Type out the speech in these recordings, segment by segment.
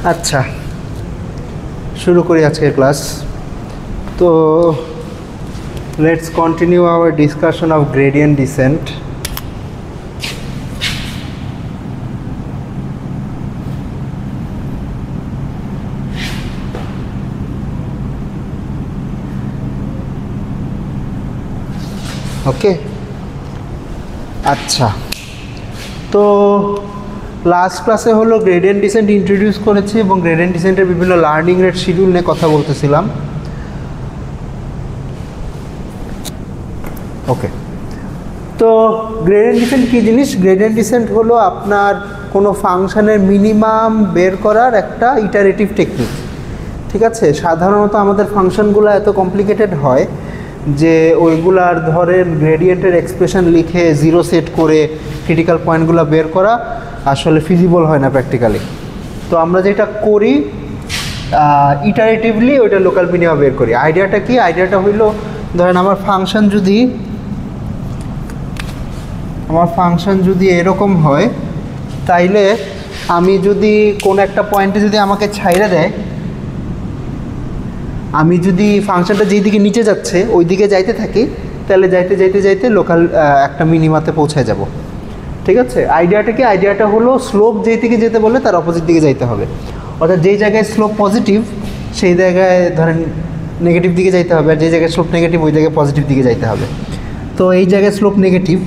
আচ্ছা, শুরু করি আজকের ক্লাস। তো let's continue our discussion of gradient descent. Okay, আচ্ছা, তো লাস্ট ক্লাসে হলো গ্রেডিয়েন্ট ডিসেন্ট ইন্ট্রোডিউস করেছি এবং গ্রেডিয়েন্ট ডিসেন্টের বিভিন্ন লার্নিং রেট শিডিউল নিয়ে কথা বলতেছিলাম। ওকে, তো গ্রেডিয়েন্ট ডিসেন্ট কী জিনিস? গ্রেডিয়েন্ট ডিসেন্ট হলো আপনার কোনো ফাংশনের মিনিমাম বের করার একটা ইটারেটিভ টেকনিক। ঠিক আছে, সাধারণত আমাদের ফাংশনগুলো এত কমপ্লিকেটেড হয় যে ওইগুলার ধরেন গ্রেডিয়েন্টের এক্সপ্রেশন লিখে জিরো সেট করে ক্রিটিক্যাল পয়েন্টগুলো বের করা আসলে ফিজিবল হয় না প্র্যাকটিক্যালি। তো আমরা যেটা করি ইটারেটিভলি ওইটা লোকাল মিনিমাম বের করি। আইডিয়াটা কি? আইডিয়াটা হইল ধরেন আমার ফাংশন যদি এরকম হয়, তাইলে আমি যদি কোনো একটা পয়েন্টে যদি আমাকে ছাইড়া দেয়, আমি যদি ফাংশনটা যেই দিকে নিচে যাচ্ছে ওই দিকে যাইতে থাকি, তাহলে যাইতে লোকাল একটা মিনিমাতে পৌঁছে যাব। ঠিক আছে, আইডিয়াটা কি? আইডিয়াটা হলো স্লোপ যেই দিকে যেতে বলে তার অপোজিট দিকে যাইতে হবে। অর্থাৎ যেই জায়গায় স্লোপ পজিটিভ সেই জায়গায় ধরেন নেগেটিভ দিকে যাইতে হবে, আর যেই জায়গায় স্লোপ নেগেটিভ ওই জায়গায় পজিটিভ দিকে যাইতে হবে। তো এই জায়গায় স্লোপ নেগেটিভ,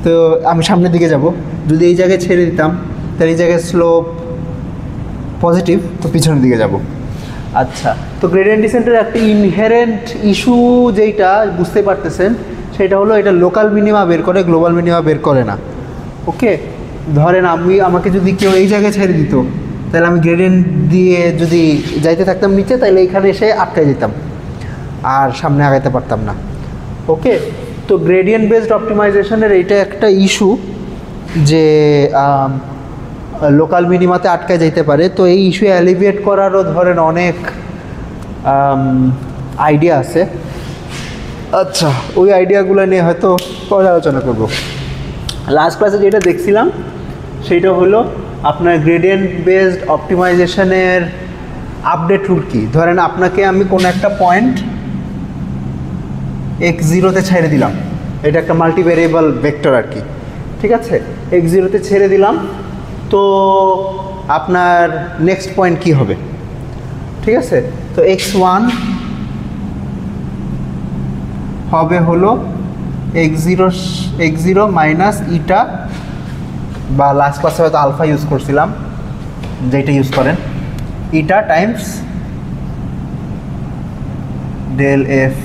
তো আমি সামনের দিকে যাব। যদি এই জায়গায় ছেড়ে দিতাম তাহলে এই জায়গায় স্লোপ পজিটিভ, তো পিছনের দিকে যাব। আচ্ছা, তো গ্রেডিয়েন্ট ডিসেন্টের একটা ইনহেরেন্ট ইস্যু যেইটা বুঝতে পারতেছেন সেটা হলো এটা লোকাল মিনিমা বের করে, গ্লোবাল মিনিমা বের করে না। ওকে, ধরেন আমাকে যদি কেউ এই জায়গায় ছেড়ে দিত, তাহলে আমি গ্রেডিয়েন্ট দিয়ে যদি যাইতে থাকতাম নিচে, তাহলে এইখানে এসে আটকে যেতাম আর সামনে আগাইতে পারতাম না। ওকে, তো গ্রেডিয়েন্ট বেসড অপটিমাইজেশনের এইটা একটা ইস্যু যে লোকাল মিনিমাতে আটকায় যেতে পারে। তো এই ইস্যু অ্যালিভিয়েট করারও ধরেন অনেক আইডিয়া আছে। আচ্ছা, ওই আইডিয়াগুলো নিয়ে হয়তো পরে আলোচনা করব। লাস্ট ক্লাসে যেটা দেখছিলাম সেইটা হলো আপনার গ্রেডিয়েন্ট বেসড অপটিমাইজেশনের আপডেট রুল কী। ধরেন আপনাকে আমি কোনো একটা পয়েন্ট x0-তে ছেড়ে দিলাম, এটা একটা মাল্টিভেরিয়েবল ভেক্টর আর কি। ঠিক আছে, x0-তে ছেড়ে দিলাম, তো আপনার নেক্সট পয়েন্ট কি হবে? ঠিক আছে, তো x1 হবে হলো x0 মাইনাস ইটা, বা লাস্ট ক্লাসে হয়তো আলফা ইউজ করছিলাম, যেটা ইউজ করেন, eta times del F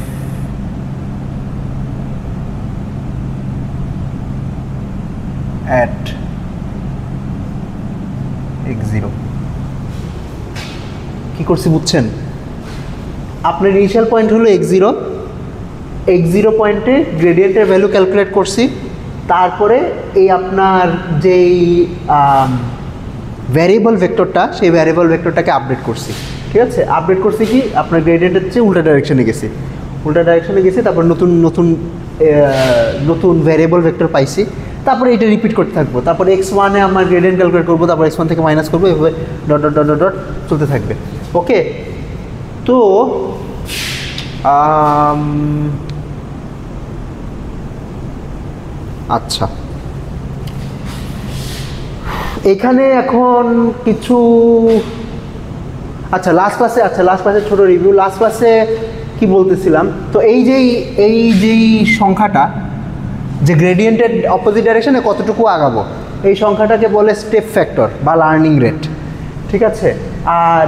at x0। কি করছি বুঝছেন? আপনার ইনিশিয়াল পয়েন্ট হলো x0 পয়েন্টে গ্রেডিয়েন্টের ভ্যালু ক্যালকুলেট করছি, তারপরে এই আপনার যেই ভ্যারিয়েবল ভেক্টরটা, সেই ভ্যারিয়েবল ভেক্টরটাকে আপডেট করছি। ঠিক আছে, আপডেট করছি কি আপনার গ্রেডিয়েন্টের চেয়ে উল্টা ডাইরেকশনে গেছি, তারপর নতুন ভ্যারিয়েবল ভেক্টর পাইছি, তারপরে এটা রিপিট করতে থাকবো। তারপরে x1-এ আমার গ্রেডিয়েন্ট ক্যালকুলেট করবো, তারপর x1 থেকে মাইনাস করবো, এভাবে ডট ডট ডট ডট চলতে থাকবে। ওকে, তো আচ্ছা, এখানে এখন কিছু লাস্ট ক্লাসে ছোট রিভিউ। লাস্ট ক্লাসে কি বলতেছিলাম? তো এই যেই সংখ্যাটা, যে গ্রেডিয়েন্টের অপোজিট ডাইরেকশনে কতটুকু আগাবো, এই সংখ্যাটাকে বলে স্টেপ ফ্যাক্টর বা লার্নিং রেট। ঠিক আছে, আর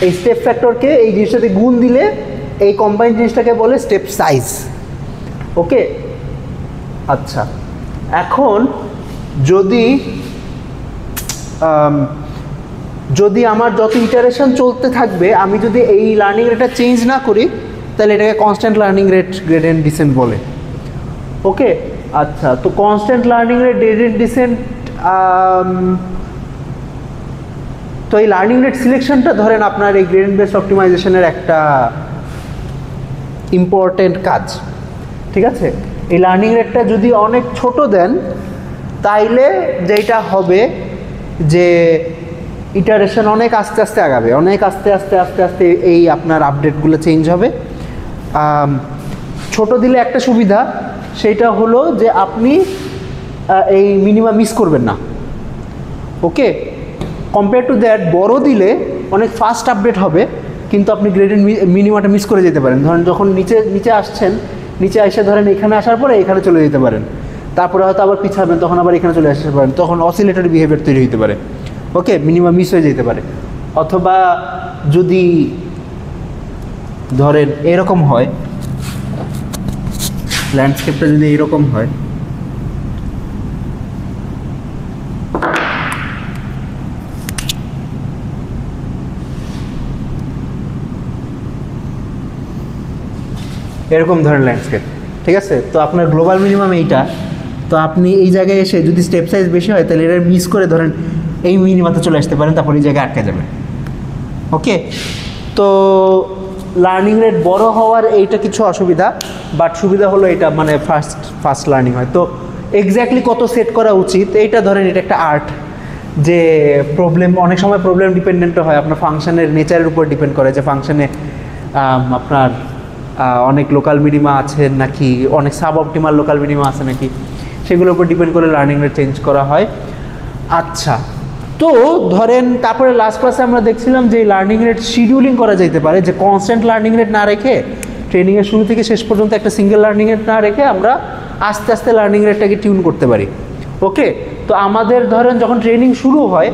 এই স্টেপ ফ্যাক্টরকে এই জিনিসটাতে গুণ দিলে এই কম্বাইন্ড জিনিসটাকে বলে স্টেপ সাইজ। ওকে, আচ্ছা, এখন যদি আমার যত ইটারেশন চলতে থাকবে, আমি যদি এই লার্নিং রেটটা চেঞ্জ না করি, তাহলে এটাকে constant learning rate gradient descent বলে। ওকে, আচ্ছা, তো constant learning rate gradient descent, তো এই লার্নিং রেট সিলেকশনটা ধরেন আপনার এই গ্রেডিয়েন্ট বেসড অপটিমাইজেশনের একটা ইম্পর্টেন্ট কাজ। ঠিক আছে, এই লার্নিং রেটটা যদি অনেক ছোট দেন, তাইলে যেটা হবে যে ইটারেশন অনেক আস্তে আস্তে আগাবে, অনেক আস্তে আস্তে আস্তে আস্তে এই আপনার আপডেটগুলো চেঞ্জ হবে। ছোট দিলে একটা সুবিধা, সেইটা হলো যে আপনি এই মিনিমাম মিস করবেন না। ওকে, কম্পেয়ার টু দ্যাট বড় দিলে অনেক ফাস্ট আপডেট হবে, কিন্তু আপনি গ্রেডিয়েন্ট মিনিমাটা মিস করে যেতে পারেন। ধরেন যখন নিচে আসছেন, নিচে এসে ধরেন এখানে আসার পরে এখানে চলে যেতে পারেন, তারপরে হয়তো আবার পিছাবেন, তখন আবার এখানে চলে আসতে পারেন, তখন অসিলেটরি বিহেভিয়ার তৈরি হতে পারে। ওকে, মিনিমাম মিস হয়ে যেতে পারে। অথবা যদি ধরেন এরকম হয়, ল্যান্ডস্কেপটা যদি এরকম হয়, এরকম ধরেন ল্যান্ডস্কেপ, ঠিক আছে? তো আপনার গ্লোবাল মিনিমাম এইটা, তো আপনি এই জায়গায় এসে যদি স্টেপ সাইজ বেশি হয় তাহলে এটা মিস করে ধরেন এই মিনিমাতে চলে আসতে পারেন, তারপর এই জায়গায় আটকে যাবেন। ওকে, তো লার্নিং রেট বড় হওয়ার এইটা কিছু অসুবিধা, বাট সুবিধা হলো এটা মানে ফাস্ট লার্নিং হয়। তো এক্স্যাক্টলি কত সেট করা উচিত, এইটা ধরেন এটা একটা আর্ট, যে অনেক সময় প্রবলেম ডিপেন্ডেন্টও হয়, আপনার ফাংশনের নেচারের উপর ডিপেন্ড করে, যে ফাংশনে আপনার অনেক লোকাল মিনিমা আছে নাকি, অনেক সাব অপটিমাল লোকাল মিনিমা আছে নাকি, সেগুলোর উপর ডিপেন্ড করে লার্নিং রেট চেঞ্জ করা হয়। আচ্ছা, তো ধরেন তারপরে লাস্ট ক্লাসে আমরা দেখছিলাম যে লার্নিং রেট শিডিউলিং করা যেতে পারে, যে কনস্ট্যান্ট লার্নিং রেট না রেখে, ট্রেনিংয়ের শুরু থেকে শেষ পর্যন্ত একটা সিঙ্গেল লার্নিং রেট না রেখে আমরা আস্তে আস্তে লার্নিং রেটটাকে টিউন করতে পারি। ওকে, তো আমাদের ধরেন যখন ট্রেনিং শুরু হয়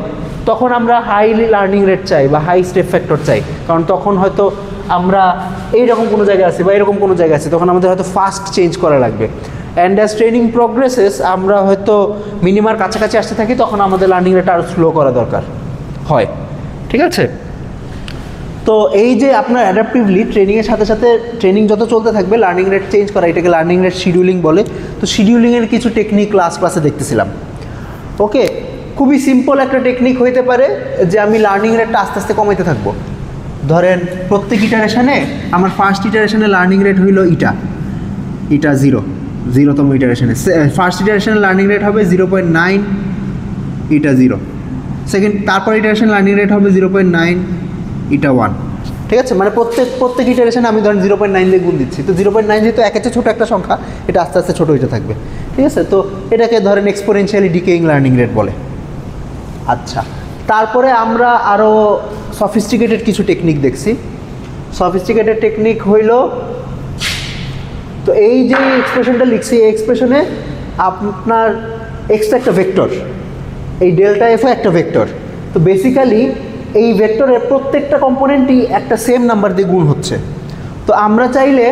তখন আমরা হাই লার্নিং রেট চাই বা হাই স্টেপ ফ্যাক্টর চাই, কারণ তখন হয়তো আমরা এইরকম কোনো জায়গায় আছি বা এরকম কোনো জায়গায় আছি, তখন আমাদের হয়তো ফাস্ট চেঞ্জ করা লাগবে। অ্যান্ড অ্যাজ ট্রেনিং প্রোগ্রেসেস আমরা হয়তো মিনিমার কাছাকাছি আসতে থাকি, তখন আমাদের লার্নিং রেট আরও স্লো করা দরকার হয়। ঠিক আছে, তো এই যে আপনার অ্যাডাপটিভলি ট্রেনিংয়ের সাথে সাথে ট্রেনিং যত চলতে থাকবে লার্নিং রেট চেঞ্জ করা, এটাকে লার্নিং রেট শিডিউলিং বলে। তো শিডিউলিংয়ের কিছু টেকনিক ক্লাসে দেখতেছিলাম। ওকে, খুবই সিম্পল একটা টেকনিক হইতে পারে যে আমি লার্নিং রেটটা আস্তে আস্তে কমাইতে থাকবো। ধরেন প্রত্যেক ইটারেশনে আমার ফার্স্ট ইটারেশনে লার্নিং রেট হইল ইটা 0তম ইটারেশনে, ফার্স্ট ইটারেশনে লার্নিং রেট হবে 0.9, ইটা 0। সেকেন্ড, তারপর ইটারেশন লার্নিং রেট হবে 0.9, ইটা 1। ঠিক আছে, মানে প্রত্যেক ইটারেশনে আমি ধরেন 0.9 দিয়ে গুণ দিচ্ছি। তো 0.9 যেহেতু একের চেয়ে ছোটো একটা সংখ্যা, এটা আস্তে আস্তে ছোটো হইতে থাকবে। ঠিক আছে, তো এটাকে ধরেন এক্সপোনেনশিয়ালি ডিকেইং লার্নিং রেট বলে। আচ্ছা, তারপরে আমরা আরও সফিস্টিকেটেড কিছু টেকনিক দেখছি। সফিস্টিকেটেড টেকনিক হইল, তো এই যে এক্সপ্রেশনটা লিখছি, এই এক্সপ্রেশনে আপনার এক্সটা একটা ভেক্টর, এই ডেল্টা এফও একটা ভেক্টর। তো বেসিক্যালি এই ভেক্টরের প্রত্যেকটা কম্পোনেন্টই একটা সেম নাম্বার দিয়ে গুণ হচ্ছে। তো আমরা চাইলে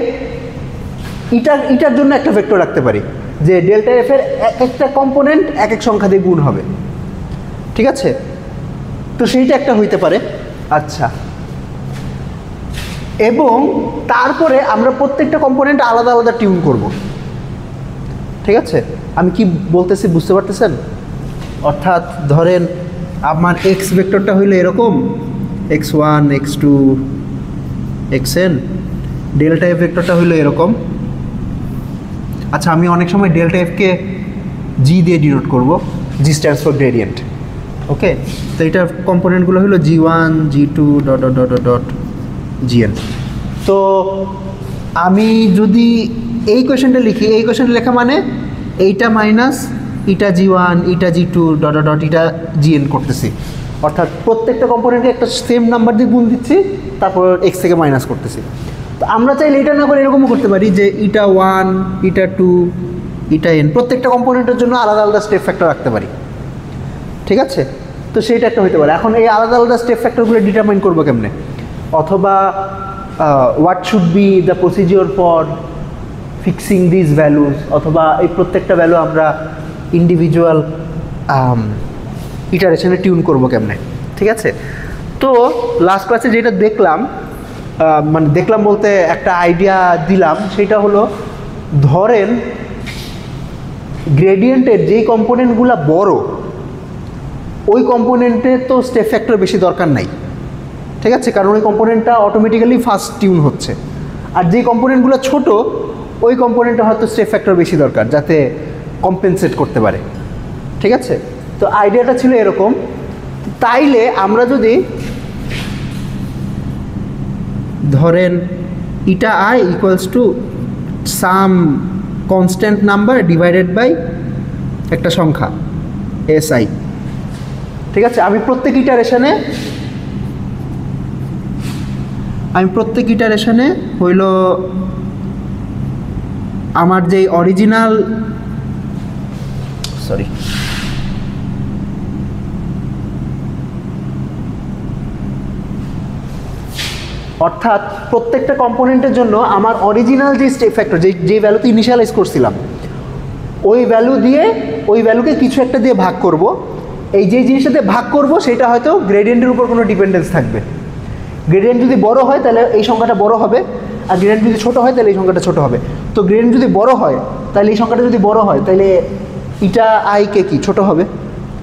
ইটার জন্য একটা ভেক্টর রাখতে পারি, যে ডেল্টা এফের এক একটা কম্পোনেন্ট এক এক সংখ্যা দিয়ে গুণ হবে। ঠিক আছে, তো সেইটা একটা হইতে পারে। আচ্ছা, এবং তারপরে আমরা প্রত্যেকটা কম্পোনেন্ট আলাদা আলাদা টিউন করব। ঠিক আছে, আমি কি বলতেছি বুঝতে পারতেছেন? অর্থাৎ ধরেন আমার এক্স ভেক্টরটা হইলো এরকম, x1 x2 xn, delta F ভেক্টরটা হইলো এরকম। আচ্ছা, আমি অনেক সময় ডেল্টা এফকে জি দিয়ে ডিনোট করব, জি স্ট্যান্ডস ফর গ্রেডিয়েন্ট। ওকে, তো এটার কম্পোনেন্টগুলো হলো g1 g2 ... gn। তো আমি যদি এই কোয়েশনটা লিখি, এই কোয়েশনটা লেখা মানে এইটা মাইনাস ইটা g1 ইটা g2 ... ইটা gn করতেছি, অর্থাৎ প্রত্যেকটা কম্পোনেন্টকে একটা সেম নাম্বার দিয়ে গুণ দিচ্ছি, তারপর এক্স থেকে মাইনাস করতেছি। তো আমরা চাইলে এটা না করে এরকমও করতে পারি যে ইটা 1 ইটা 2 ইটা n, প্রত্যেকটা কম্পোনেন্টের জন্য আলাদা আলাদা স্টেপ ফ্যাক্টর রাখতে পারি। ঠিক আছে, তো সেইটা একটা হতে পারে। এখন এই আলাদা আলাদা স্টেপ ফ্যাক্টরগুলো ডিটারমাইন করবো কেমনে, অথবা what should be the procedure for fixing this values, অথবা এই প্রত্যেকটা ভ্যালু আমরা ইন্ডিভিজুয়াল ইটারেশনে টিউন করবো কেমনে। ঠিক আছে, তো লাস্ট ক্লাসে যেটা দেখলাম, মানে দেখলাম বলতে একটা আইডিয়া দিলাম, সেটা হলো ধরেন গ্রেডিয়েন্টের যেই কম্পোনেন্টগুলো বড়, ওই কম্পোনেন্টে তো স্টেপ ফ্যাক্টর বেশি দরকার নাই। ঠিক আছে, কারণ ওই কম্পোনেন্টটা অটোমেটিক্যালি ফাস্ট টিউন হচ্ছে। আর যেই কম্পোনেন্টগুলো ছোট, ওই কম্পোনেন্টটা হয়তো স্টেপ ফ্যাক্টর বেশি দরকার, যাতে কম্পেনসেট করতে পারে। ঠিক আছে, তো আইডিয়াটা ছিল এরকম। তাইলে আমরা যদি ধরেন eta I equals to some constant number divided by একটা সংখ্যা এস আই, ঠিক আছে? আমি প্রত্যেক ইটারেশনে হইল আমার যে অরিজিনাল অর্থাৎ প্রত্যেকটা কম্পোনেন্টের জন্য আমার অরিজিনাল যে স্টেপ ফ্যাক্টর যে ভ্যালুতে ইনিশিয়ালাইজ করছিলাম ওই ভ্যালুকে কিছু একটা দিয়ে ভাগ করব। এই যে জিনিসটাতে ভাগ করব সেটা হয়তো গ্রেডিয়েন্টের উপর কোনো ডিপেন্ডেন্স থাকবে। গ্রেডিয়েন্ট যদি বড় হয় তাহলে এই সংখ্যাটা বড় হবে, আর গ্রেডিয়েন্ট যদি ছোট হয় তাহলে এই সংখ্যাটা ছোট হবে। তো গ্রেডিয়েন্ট যদি বড় হয় তাহলে এই সংখ্যাটা যদি বড় হয় তাহলে ইটা আই কে কি ছোট হবে,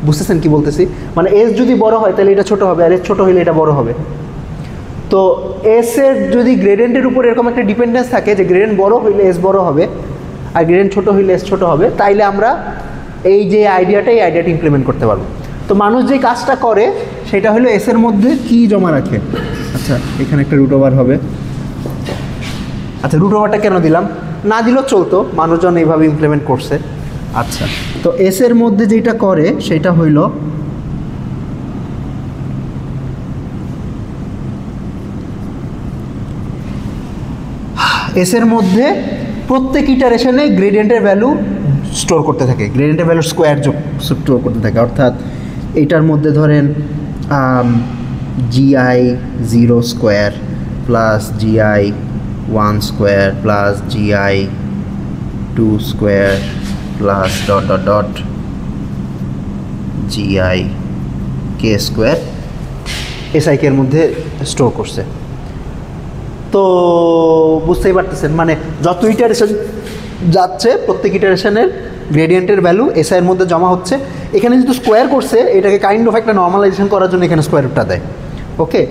বুঝতেছেন কি বলতেছি? মানে এস যদি বড় হয় তাহলে এটা ছোট হবে, আর এস ছোট হইলে এটা বড় হবে। তো এস এর যদি গ্রেডিয়েন্টের উপর এরকম একটা ডিপেন্ডেন্স থাকে যে গ্রেডিয়েন্ট বড় হইলে এস বড় হবে আর গ্রেডিয়েন্ট ছোট হইলে এস ছোট হবে, তাইলে আমরা এই আইডিয়াটা ইমপ্লিমেন্ট করতে পারবো। তো মানুষ যে কাজটা করে সেটা হলো এস এর মধ্যে কি জমা রাখে। আচ্ছা, এখানে একটা রুট ওভার হবে। আচ্ছা, রুট ওভারটা কেন দিলাম? না দিলেও চলতো, মানুষজন এইভাবে ইমপ্লিমেন্ট করছে। আচ্ছা, তো এস এর মধ্যে যেটা করে সেটা হইল এস এর মধ্যে প্রত্যেক ইটারেশনে গ্রেডিয়েন্টের ভ্যালু স্টোর করতে থাকে, গ্রেডিয়েন্টের ভ্যালু স্কোয়ার স্টোর করতে থাকে। অর্থাৎ এইটার মধ্যে ধরেন G I 0 square plus G I 1 square plus G I 2 square plus dot dot dot G I K square S I K এর মধ্যে স্টোর করছে। তো বুঝতেই পারতেছেন, মানে যত ইটারেশন যাচ্ছে প্রত্যেক ইটারেশনের গ্রেডিয়েন্টের ভ্যালু এসআইয়ের মধ্যে জমা হচ্ছে। এখানে যেহেতু স্কোয়ার করছে এটাকে কাইন্ড অফ একটা নর্মালাইজেশন করার জন্য এখানে স্কোয়ার রুটটা দেয়। ওকে,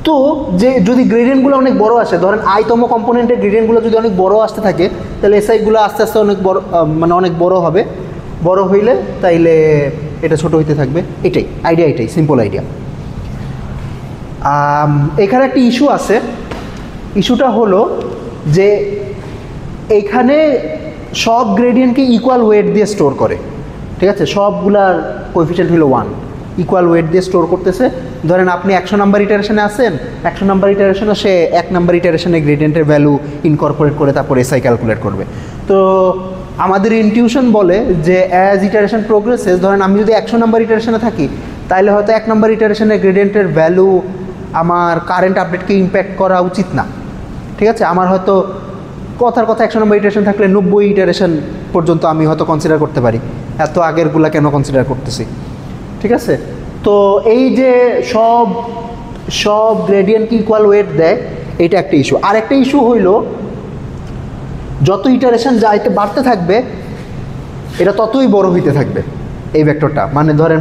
তো যে যদি গ্রেডিয়েন্টগুলো অনেক বড় আসে, ধরেন আইতম কম্পোনেন্টের গ্রেডিয়েন্টগুলো যদি অনেক বড় আসতে থাকে তাহলে এসআইগুলো আস্তে আস্তে অনেক বড়, মানে অনেক বড় হবে। বড় হইলে তাইলে এটা ছোট হইতে থাকবে। এটাই সিম্পল আইডিয়া। এখানে একটা ইস্যু আছে। ইস্যুটা হলো যে এইখানে সব গ্রেডিয়েন্টকে ইকুয়াল ওয়েট দিয়ে স্টোর করে, ঠিক আছে? সবগুলার কোএফিশিয়েন্ট হলো 1, ইকুয়াল ওয়েট দিয়ে স্টোর করতেছে। ধরেন আপনি 100 নাম্বার ইটারেশনে আসেন, 100 নাম্বার ইটারেশনে সে 1 নাম্বার ইটারেশনে গ্রেডিয়েন্টের ভ্যালু ইনকর্পোরেট করে তারপর এসআই ক্যালকুলেট করবে। তো আমাদের ইনটিউশন বলে যে অ্যাজ ইটারেশন প্রোগ্রেসেস, ধরেন আমি যদি 100 নাম্বার ইটারেশনে থাকি তাহলে হয়তো 1 নাম্বার ইটারেশনের গ্রেডিয়েন্টের ভ্যালু আমার কারেন্ট আপডেটকে ইম্প্যাক্ট করা উচিত না, ঠিক আছে? আমার হয়তো কথার কথা 100 নম্বর ইটারেশন থাকলে 90 ইটারেশন পর্যন্ত আমি হয়তো কনসিডার করতে পারি, এত আগেরগুলা কেন কনসিডার করতেছি, ঠিক আছে? তো এই যে সব গ্রেডিয়েন্টকে ইকুয়াল ওয়েট দেয়, এইটা একটা ইস্যু। আর একটা ইস্যু হইল যত ইটারেশন বাড়তে থাকবে এটা ততই বড় হইতে থাকবে এই ভেক্টরটা। মানে ধরেন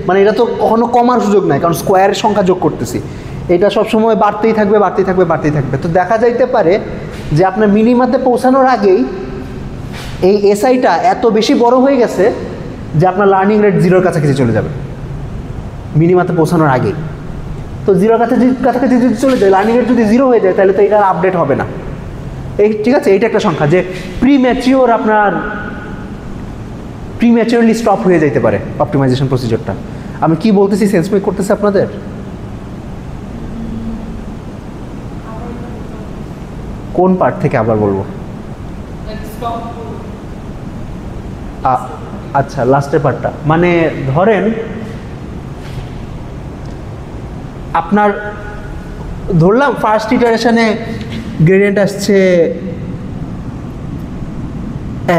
মানে এটা তো কখনো কমার সুযোগ নাই, কারণ স্কোয়ারের সংখ্যা যোগ করতেছি। এটা সবসময় বাড়তেই থাকবে। তো দেখা যাইতে পারে যে আপনার মিনিমাতে পৌঁছানোর আগেই এই এসআইটা এত বেশি বড় হয়ে গেছে যে আপনার লার্নিং রেট 0-র কাছাকাছি চলে যাবে মিনিমাতে পৌঁছানোর আগেই। তো 0-র কাছাকাছি যদি চলে যায়, লার্নিং রেট যদি 0 হয়ে যায় তাহলে তো এটা আপডেট হবে না। ঠিক আছে, এইটা একটা সংখ্যা যে প্রিম্যাচিওরলি স্টপ হয়ে যেতে পারে অপটিমাইজেশন প্রসিজারটা। আমি কি বলতেছি সেন্স মেক করতেছে আপনাদের? কোন পার্ট থেকে আবার বলবো? আচ্ছা, লাস্টের পার্টটা। মানে ধরেন আপনার ধরলাম ফার্স্ট ইটারেশনে গ্রেডিয়েন্ট আসছে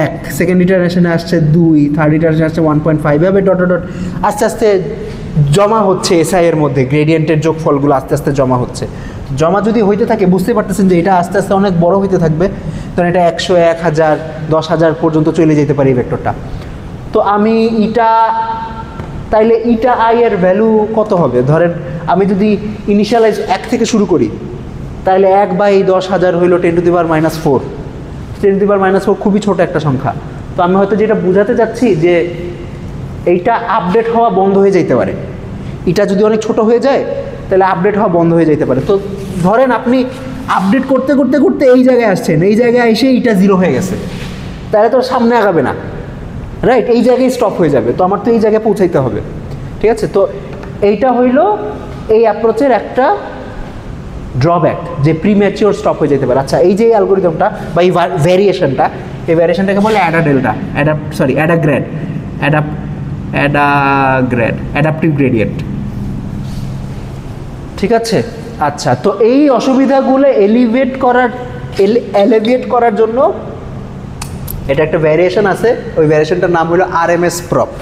1, সেকেন্ড ইটারেশনে আসছে 2, থার্ড ইটারেশনে আসছে 1.5, এভাবে ডট ডট আস্তে আস্তে জমা হচ্ছে এসআই এর মধ্যে। গ্রেডিয়েন্টের যোগফলগুলো আস্তে আস্তে জমা হচ্ছে। জমা যদি হইতে থাকে বুঝতে পারতেছেন যে এটা আস্তে আস্তে অনেক বড় হইতে থাকবে। তখন এটা 100, 1000, 10,000 পর্যন্ত চলে যেতে পারে এই ভেক্টরটা। তো আমি তাইলে ইটা আই এর ভ্যালু কত হবে? ধরেন আমি যদি ইনিশিয়ালাইজ 1 থেকে শুরু করি তাহলে 1/10,000 হইল 10⁻⁴। 10⁻⁴ খুবই ছোট একটা সংখ্যা। তো আমি হয়তো যেটা বোঝাতে চাচ্ছি যে এইটা আপডেট হওয়া বন্ধ হয়ে যেতে পারে। এটা যদি অনেক ছোট হয়ে যায় তাহলে আপডেট হওয়া বন্ধ হয়ে যেতে পারে। তো ধরেন আপনি আপডেট করতে করতে করতে এই জায়গায় আসছেন, এই জায়গায় এসে এটা 0 হয়ে গেছে, তাহলে তো সামনে আগাবে না, রাইট? এই জায়গায় স্টপ হয়ে যাবে। তো আমার তো এই জায়গায় পৌঁছাইতে হবে, ঠিক আছে? তো এইটা হইল এই অ্যাপ্রোচের একটা ড্রব্যাক, যে প্রিম্যাচিওর স্টপ হয়ে যেতে পারে। আচ্ছা, এই যে অ্যালগোরিদমটা বা এই ভ্যারিয়েশনটা, এই ভ্যারিয়েশনটাকে বলে অ্যাডাপটিভ গ্রেডিয়েন্ট, ঠিক আছে? আচ্ছা, তো এই অসুবিধাগুলো এলিভিয়েট করার জন্য এটা একটা ভ্যারিয়েশন আছে, ওই ভ্যারিয়েশনটার নাম হলো আরএমএস প্রপ।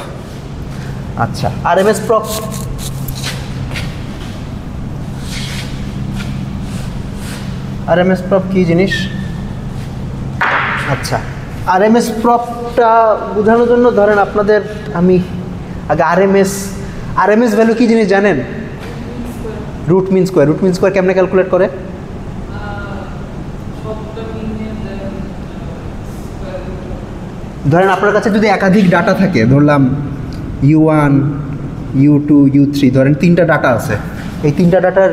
আচ্ছা, আরএমএস প্রপ কি জিনিস? আচ্ছা, আরএমএস প্রপটা বোঝানোর জন্য ধরেন আপনাদের আমি আগে আরএমএস ভ্যালু কি জিনিস জানেন? Root mean square. Root mean square কেমনে ক্যালকুলেট করে? ধরেন আপনার কাছে যদি একাধিক ডাটা থাকে, ধরলাম U1, U2, U3, ধরেন 3টা ডাটা আছে, এই 3টা ডাটার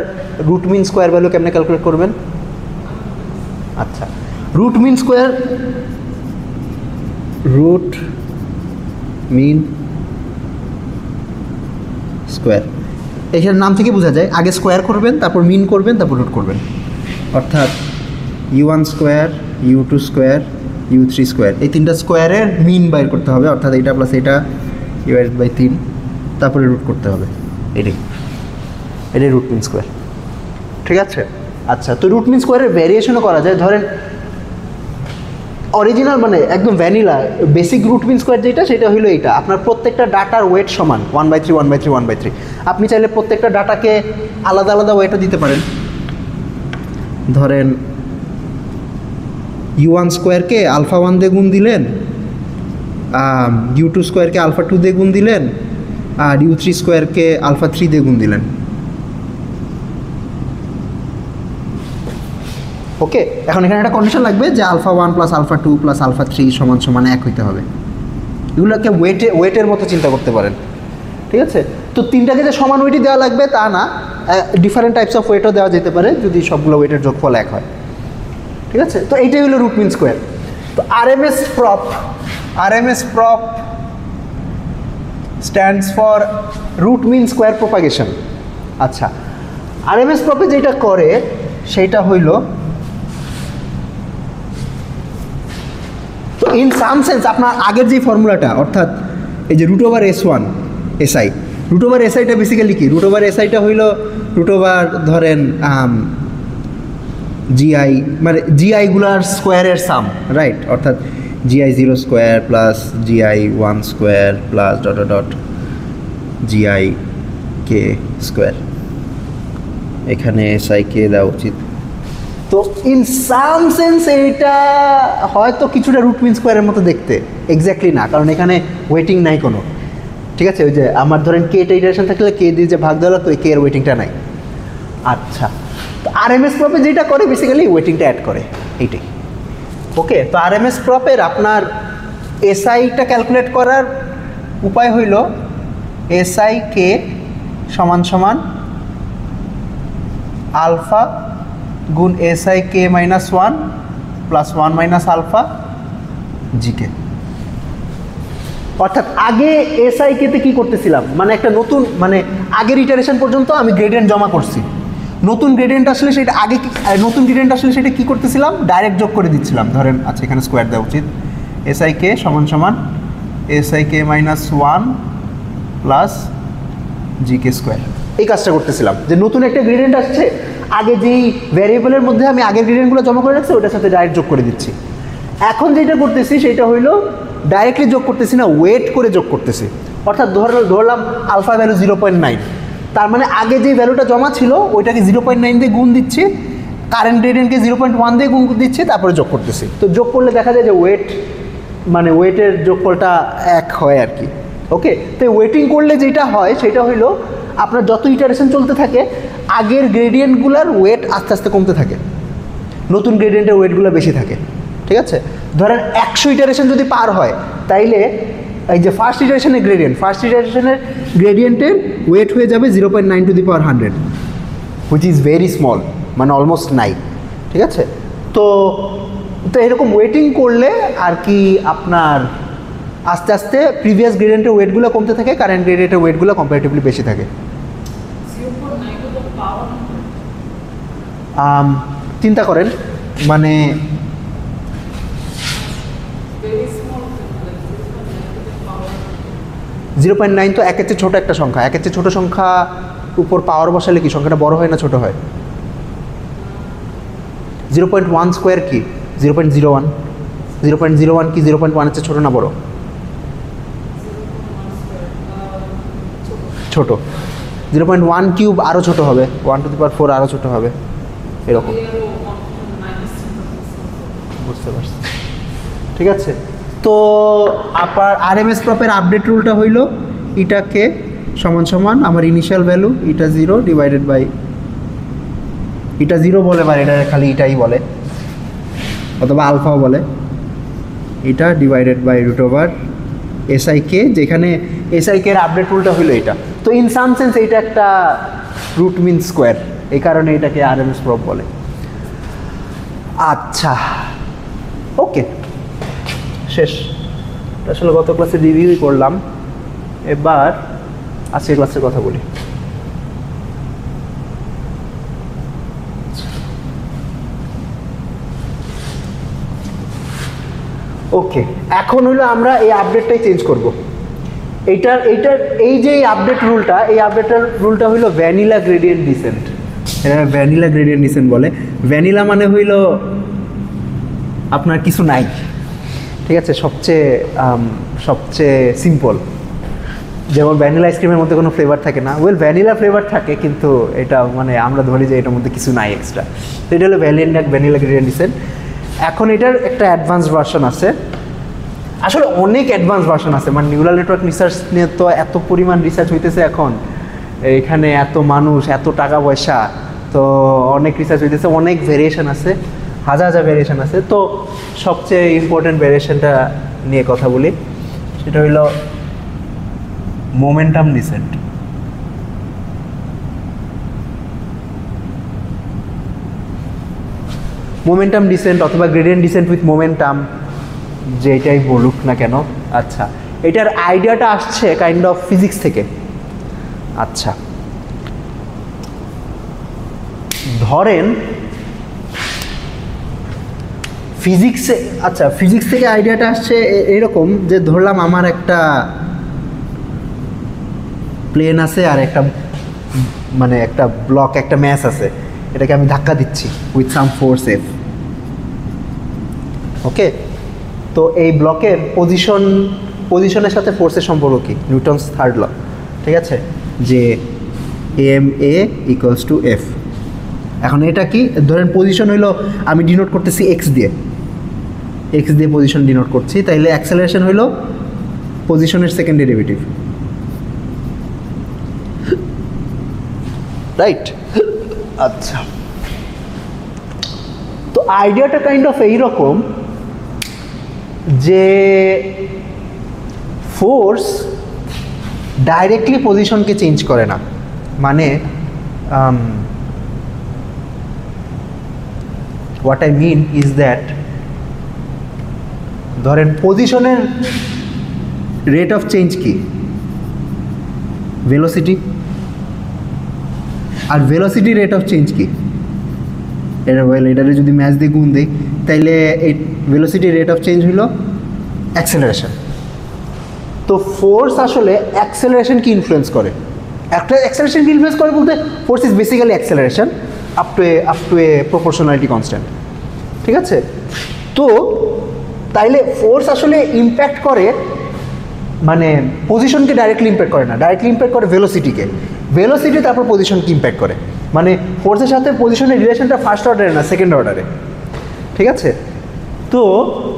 রুট মিন স্কোয়ার ভ্যালু কেমনে ক্যালকুলেট করবেন? আচ্ছা, রুট মিন স্কোয়ার এখানে নাম থেকে বোঝা যায়, আগে স্কোয়ার করবেন, তারপর মিন করবেন, তারপর রুট করবেন। অর্থাৎ U1 square, U2 square, U3 square, এই 3টা স্কোয়ারের মিন বাইর করতে হবে, অর্থাৎ এইটা প্লাস এইটা ডিভাইডেড বাই 3, তারপরে রুট করতে হবে। এটাই রুট মিন স্কোয়ার, ঠিক আছে? আচ্ছা, তো রুট মিন স্কোয়ারের ভ্যারিয়েশনও করা যায়। ধরেন অরিজিনাল মানে একদম vanilla basic root mean square যেটা, সেটা হলো এইটা, আপনার প্রত্যেকটা ডাটার ওয়েট সমান 1/3 1/3 1/3। আপনি চাইলে প্রত্যেকটা ডাটাকে আলাদা আলাদা ওয়েটও দিতে পারেন। ধরেন U1 স্কোয়ারকে আলফা 1 দিয়ে গুণ দিলেন, U2 স্কোয়ারকে আলফা 2 দিয়ে গুণ দিলেন, আর U3 স্কোয়ারকে আলফা 3 দিয়ে গুণ দিলেন। ওকে, এখন এখানে একটা কন্ডিশন লাগবে যে alpha 1 plus alpha 2 plus alpha 3 সমান সমান 1 হইতে হবে। এগুলোকে ওয়েটের মতো চিন্তা করতে পারেন, ঠিক আছে? তো 3টাকে যে সমান ওয়েটই দেওয়া লাগবে তা না, ডিফারেন্ট টাইপস অফ ওয়েটও দেওয়া যেতে পারে যদি সবগুলো ওয়েটের যোগফল 1 হয়, ঠিক আছে? তো এইটাই হলো রুট মিন স্কোয়ার। তো RMS prop stands for root mean square propagation. আচ্ছা, আরএমএস প্রপে যেটা করে সেইটা হইল, তো ইন সাম সেন্স আপনার আগের যে ফর্মুলাটা, অর্থাৎ এই যে root over S1 SI, root over SIটা বেসিক্যালি কি? রুট ওভার SIটা হইল রুট ওভার ধরেন GI, মানে GI-গুলার স্কোয়ারের সাম, রাইট? অর্থাৎ GI0 square plus GI1 square plus GIK square, এখানে SIK দেওয়া উচিত। তো ইন সাম সেন্স এইটা হয়তো কিছুটা রুট মিন স্কোয়ারের মতো দেখতে, এক্স্যাক্টলি না, কারণ এখানে ওয়েটিং নাই কোনো, ঠিক আছে? ওই যে আমার ধরেন K-টা ইটারেশন থাকলে K দিয়ে যে ভাগ দেওয়া লাগতো, ওই K এর ওয়েটিংটা নাই। আচ্ছা, তো আরএমএস প্রপে যেটা করে বেসিক্যালি ওয়েটিংটা অ্যাড করে, এইটাই। ওকে, তো আরএমএস প্রপের আপনার SIটা ক্যালকুলেট করার উপায় হইল SIK সমান সমান আলফা গুণ SIK minus 1 plus 1 minus alpha GK। অর্থাৎ আগে SIK-তে কী করতেছিলাম, মানে একটা নতুন, মানে আগের ইটারেশন পর্যন্ত আমি গ্রেডিয়েন্ট জমা করছি, নতুন গ্রেডিয়েন্ট আসলে সেটা আগে নতুন গ্রেডিয়েন্ট আসলে সেটা কী করতেছিলাম, ডাইরেক্ট যোগ করে দিচ্ছিলাম। ধরেন আচ্ছা, এখানে স্কোয়ার দেওয়া উচিত, SIK সমান সমান SIK minus 1 plus GK square, এই কাজটা করতেছিলাম। যে নতুন একটা গ্রেডিয়েন্ট আসছে, আগে যেই ভ্যারিয়েবলের মধ্যে আমি আগের গ্রেডিয়েন্টগুলো জমা করে রাখছি ওটার সাথে ডাইরেক্ট যোগ করে দিচ্ছি। এখন যেটা করতেছি সেটা হইলো ডাইরেক্টলি যোগ করতেছি না, ওয়েট করে যোগ করতেছি। অর্থাৎ ধরলাম আলফা ভ্যালু 0.9, তার মানে আগে যে ভ্যালুটা জমা ছিল ওইটাকে 0.9 দিয়ে গুণ দিচ্ছি, কারেন্ট গ্রেডিয়েন্টকে 0.1 দিয়ে গুণ দিচ্ছি, তারপরে যোগ করতেছি। তো যোগ করলে দেখা যায় যে মানে ওয়েটের যোগফলটা 1 হয় আর কি। ওকে, তো ওয়েটিং করলে যেটা হয় সেটা হইলো আপনার যত ইটারেশন চলতে থাকে আগের গ্রেডিয়েন্টগুলোর ওয়েট আস্তে আস্তে কমতে থাকে, নতুন গ্রেডিয়েন্টের ওয়েটগুলো বেশি থাকে, ঠিক আছে? ধরেন 100 ইটারেশন যদি পার হয় তাইলে এই যে ফার্স্ট ইটারেশনের গ্রেডিয়েন্টের ওয়েট হয়ে যাবে 0.9 two the power 100, which is very small, মানে অলমোস্ট নাই। ঠিক আছে, তো তো এরকম ওয়েটিং করলে আর কি আপনার আস্তে আস্তে প্রিভিয়াস গ্রেডিয়েন্টের ওয়েটগুলো কমতে থাকে, কারেন্ট গ্রেডিয়েন্টের ওয়েটগুলো কম্পারেটিভলি বেশি থাকে। চিন্তা করেন, মানে 0.9 তো একের চেয়ে ছোটো একটা সংখ্যা, একের চেয়ে ছোটো সংখ্যা উপর পাওয়ার বসালে কি সংখ্যাটা বড় হয় না ছোটো হয়? 0.1 স্কোয়ার কি 0.01, 0.01 কি 0.1-এর চেয়ে ছোটো না বড়? ছোটো। 0.1 কিউব আরও ছোটো হবে, 1 টু দি পাওয়ার 4 আরও ছোটো হবে, এরকম। বুঝতে পারছি, ঠিক আছে। তো আপনার আরএমএস প্রপের আপডেট রুলটা হইল এটাকে সমান সমান আমার ইনিশিয়াল ভ্যালু এটা 0 ডিভাইডেড বাই, এটা 0 বলে বা এটা খালি এটাই বলে অথবা আলফাও বলে, এটা ডিভাইডেড বাই রুট ওভার এসআইকে, যেখানে এসআইকে এর আপডেট রুলটা হইলো এটা। তো ইন সাম সেন্স এইটা একটা রুট মিন স্কোয়ার, এই কারণে এটাকে আরএমএস প্রপ বলে। আচ্ছা, ওকে, শেষ। আসলে গত ক্লাসে রিভিউই করলাম, এবার আজকের ক্লাসের কথা বলি। ওকে, এখন হলো আমরা এই আপডেটটাই চেঞ্জ করব। এইটার এই যে আপডেট রুলটা, এই আপডেটের রুলটা হইলো ভ্যানিলা গ্রেডিয়েন্ট ডিসেন্ট। এটা ভ্যানিলা গ্রেডিয়েন্ট ডিসেন্ট বলে। ভ্যানিলা মানে হইল আপনার কিছু নাই, ঠিক আছে, সবচেয়ে সিম্পল। যেমন ভ্যানিলা আইসক্রিমের মধ্যে কোনো ফ্লেভার থাকে না, ওয়েল ভ্যানিলা ফ্লেভার থাকে কিন্তু এটা মানে আমরা ধরি যে এটার মধ্যে কিছু নাই এক্সট্রা। তো এটা হলো ভ্যানিলা গ্রেডিয়েন্ট ডিসেন্ট। এখন এটার একটা অ্যাডভান্স ভার্সন আছে, আসলে অনেক অ্যাডভান্স ভার্সন আছে, মানে নিউরাল নেটওয়ার্ক রিসার্চ নিয়ে তো এত পরিমাণ রিসার্চ হইতেছে এখন, এখানে এত মানুষ, এত টাকা পয়সা, তো অনেক রিসার্চ হইতেছে, অনেক ভেরিয়েশন আছে, হাজার ভেরিয়েশন আছে। তো সবচেয়ে ইম্পর্টেন্ট ভেরিয়েশনটা নিয়ে কথা বলি, সেটা হইল মোমেন্টাম ডিসেন্ট। মোমেন্টাম ডিসেন্ট অথবা গ্রেডিয়েন্ট ডিসেন্ট উইথ মোমেন্টাম, যেটাই বলুক না কেন। আচ্ছা, এটার আইডিয়াটা আসছে কাইন্ড অফ ফিজিক্স থেকে। আচ্ছা, ধরেন ফিজিক্সে, আচ্ছা ফিজিক্স থেকে আইডিয়াটা আসছে এরকম যে ধরলাম আমার একটা প্লেন আছে আর একটা মানে একটা ব্লক, একটা ম্যাস আছে, এটাকে আমি ধাক্কা দিচ্ছি উইথ সাম ফোর্স এফ। ওকে, তো এই ব্লকের পজিশনের সাথে ফোর্সের সম্পর্ক কি? নিউটনস থার্ড ল, ঠিক আছে, যে M A equals to F. এখন এটা কি ধরেন পজিশন হইলো, আমি ডিনোট করতেছি এক্স দিয়ে পজিশন ডিনোট করছি, তাইলে অ্যাক্সেলারেশন হইলো পজিশনের সেকেন্ড ডেরিভেটিভ, রাইট? আচ্ছা, তো আইডিয়াটা কাইন্ড অফ এইরকম যে ফোর্স ডাইরেক্টলি পজিশনকে চেঞ্জ করে না, মানে what I mean is that ধরেন পজিশনের রেট অফ চেঞ্জ কি? ভেলোসিটি। আর ভেলোসিটি রেট অফ চেঞ্জ কি? এটারে যদি ম্যাচ দিয়ে গুণ দিই তাইলে এই ভেলোসিটি রেট অফ চেঞ্জ হইল অ্যাক্সেলারেশন। তো ফোর্স আসলে অ্যাক্সেলারেশনকে ইনফ্লুয়েন্স করে। একটা অ্যাক্সেলারেশনকে ইনফ্লুয়েন্স করে বলতে force is basically acceleration up to a proportionality constant, ঠিক আছে? তো তাইলে ফোর্স আসলে ইম্প্যাক্ট করে, মানে পজিশনকে ডাইরেক্টলি ইম্প্যাক্ট করে না, ডাইরেক্টলি ইম্প্যাক্ট করে ভেলোসিটিকে, ভেলোসিটি তারপর পজিশনকে ইম্প্যাক্ট করে, মানে ফোর্সের সাথে পজিশনের রিলেশনটা ফার্স্ট অর্ডারে না সেকেন্ড অর্ডারে, ঠিক আছে? তো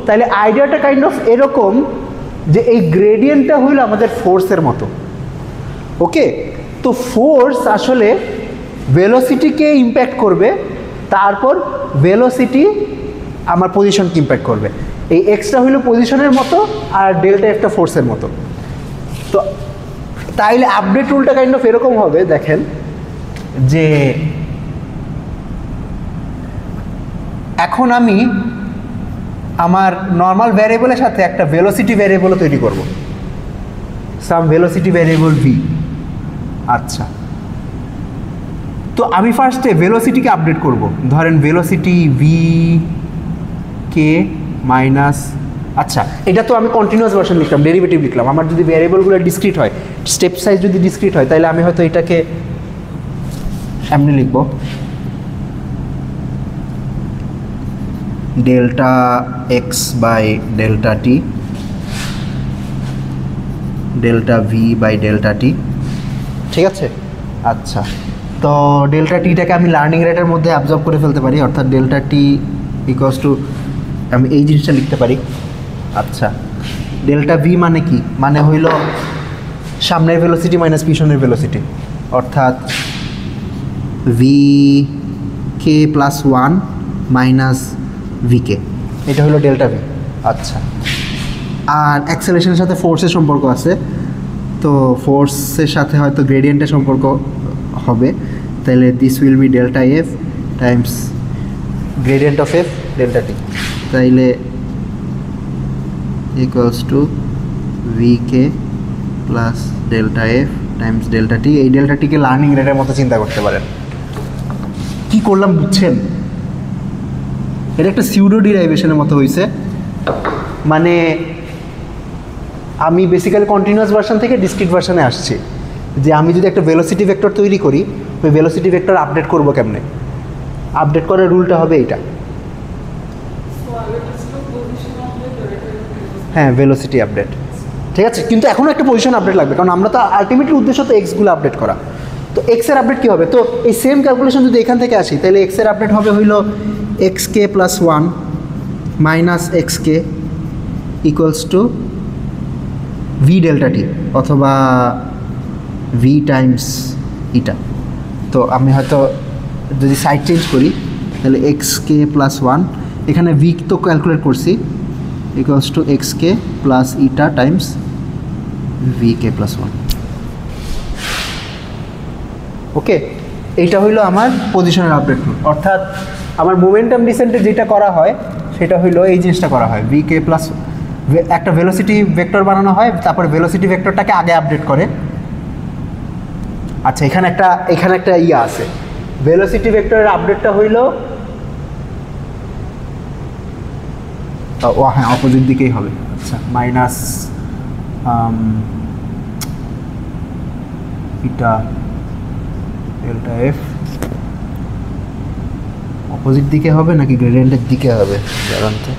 তাইলে আইডিয়াটা কাইন্ড অফ এরকম যে এই গ্রেডিয়েন্টটা হইল আমাদের ফোর্সের মতো। ওকে, তো ফোর্স আসলে ভেলোসিটিকে ইম্প্যাক্ট করবে, তারপর ভেলোসিটি আমার পজিশনকে ইম্প্যাক্ট করবে। এই এক্সটা হইল পজিশনের মতো আর ডেল্টা একটা ফোর্সের মতো। তো তাইলে আপডেট রুলটা কাইন্ড অফ এরকম হবে, দেখেন যে এখন আমি আমার নর্মাল ভ্যারিয়েবলের সাথে একটা ভেলোসিটি ভ্যারিয়েবলও তৈরি করব, সাম ভেলোসিটি ভ্যারিয়েবল ভি। আচ্ছা, তো আমি ফার্স্টে ভেলোসিটিকে আপডেট করব। ধরেন ভেলোসিটি ভি কে মাইনাস, আচ্ছা এটা তো আমি কন্টিনিউয়াস ভার্সন লিখলাম, ডেরিভেটিভ লিখলাম। আমার যদি ভ্যারিয়েবলগুলো ডিসক্রিট হয়, স্টেপ সাইজ যদি ডিসক্রিট হয়, তাহলে আমি হয়তো এটাকে এমনি লিখব, delta X by delta T, delta V by delta T, ঠিক আছে। আচ্ছা, তো ডেল্টা টিটাকে আমি লার্নিং রেটের মধ্যে অ্যাবজর্ব করে ফেলতে পারি, অর্থাৎ ডেল্টা টি ইকুয়ালস টু, আমি এই জিনিসটা লিখতে পারি। আচ্ছা, ডেল্টা ভি মানে কি, মানে হইল সামনের ভেলোসিটি মাইনাস পিছনের ভেলোসিটি, অর্থাৎ V K plus one minus V K, এটা হলো ডেল্টা ভি। আচ্ছা, আর অ্যাক্সেলারেশনের সাথে ফোর্সের সম্পর্ক আছে, তো ফোর্সের সাথে হয়তো গ্রেডিয়েন্টের সম্পর্ক হবে, তাহলে this will be delta F times gradient of F delta T, তাইলে equals to V K plus delta F times delta T. এই ডেল্টা টিকে লার্নিং রেটের মতো চিন্তা করতে পারেন। কি করলাম বুঝছেন? এটা একটা সিউডো ডিরাইভেশনের মতো হয়েছে, মানে আমি বেসিক্যালি কন্টিনিউয়াস ভার্সন থেকে ডিসক্রিট ভার্সনে আসছি, যে আমি যদি একটা ভেলোসিটি ভেক্টর তৈরি করি, ওই ভেলোসিটি ভেক্টর আপডেট করব কেমনে, আপডেট করার রুলটা হবে এইটা। হ্যাঁ, ভেলোসিটি আপডেট, ঠিক আছে, কিন্তু এখনও একটা পজিশন আপডেট লাগবে, কারণ আমরা তো আলটিমেটলি উদ্দেশ্য তো এক্সগুলো আপডেট করা। তো এক্সের আপডেট কী হবে? তো এই সেম ক্যালকুলেশন যদি এখান থেকে আসি, তাহলে এক্সের আপডেট হবে হইল X K plus one minus X K equals to V delta T, অথবা ভি টাইমস ইটা। তো আমি হয়তো যদি সাইড চেঞ্জ করি, তাহলে এক্স কে প্লাস ওয়ান, এখানে ভি তো ক্যালকুলেট করছি, equals to X K plus eta times V K plus one. Okay, এইটা হইলো আমার পজিশনের আপডেট রুল, অর্থাৎ আমার মোমেন্টাম ডিসেন্টে যেটা করা হয় সেটা হইলো এই জিনিসটা করা হয়, ভি কে প্লাস একটা ভেলোসিটি ভেক্টর বানানো হয়, তারপরে ভেলোসিটি ভেক্টরটাকে আগে আপডেট করে। আচ্ছা, এখানে একটা ইয়ে আছে, ভেলোসিটি ভেক্টরের আপডেটটা হইল, ও হ্যাঁ অপোজিট দিকেই হবে। আচ্ছা, মাইনাস এটা ডেল্টা এফ অপোজিট দিকে হবে নাকি গ্রেডিয়েন্টের দিকে হবে জানান তো।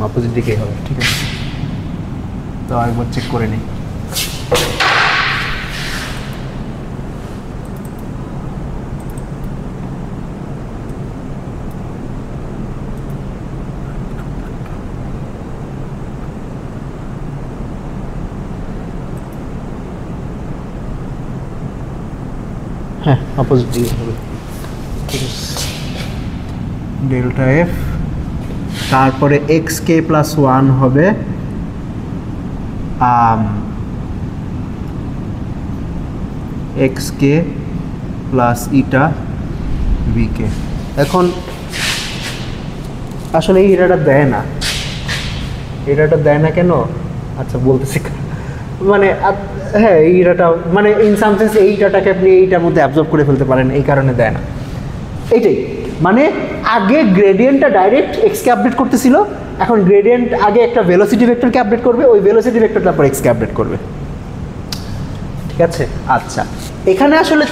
অপোজিট দিকেই হবে, ঠিক আছে। তো একবার চেক করে নিই। হ্যাঁ, অপোজিট দিকে হবে, ঠিক আছে। ডেল্টা এফ, তারপরে এক্স কে প্লাস ওয়ান হবে এক্স কে প্লাস ইটা ভি কে। এখন আসলে এই এটাটা দেয় না, এটাটা দেয় না কেন? আচ্ছা বলতেছি, মানে হ্যাঁ এই এটাটা মানে ইন সাম সেন্স এই ডাটাকে আপনি এইটার মধ্যে অ্যাবজর্ব করে ফেলতে পারেন, এই কারণে দেয় না। এইটাই মানে আগে গ্রেডিয়েন্টটা ডাইরেক্ট এক্সকে আপডেট করতেছিল, এখন গ্রেডিয়েন্ট আগে একটা ভেলোসিটি ভেক্টরকে আপডেট করবে, ওই ভেলোসিটি ভেক্টর তারপর এক্সকে আপডেট করবে, ঠিক আছে। আচ্ছা, এখানে আসলে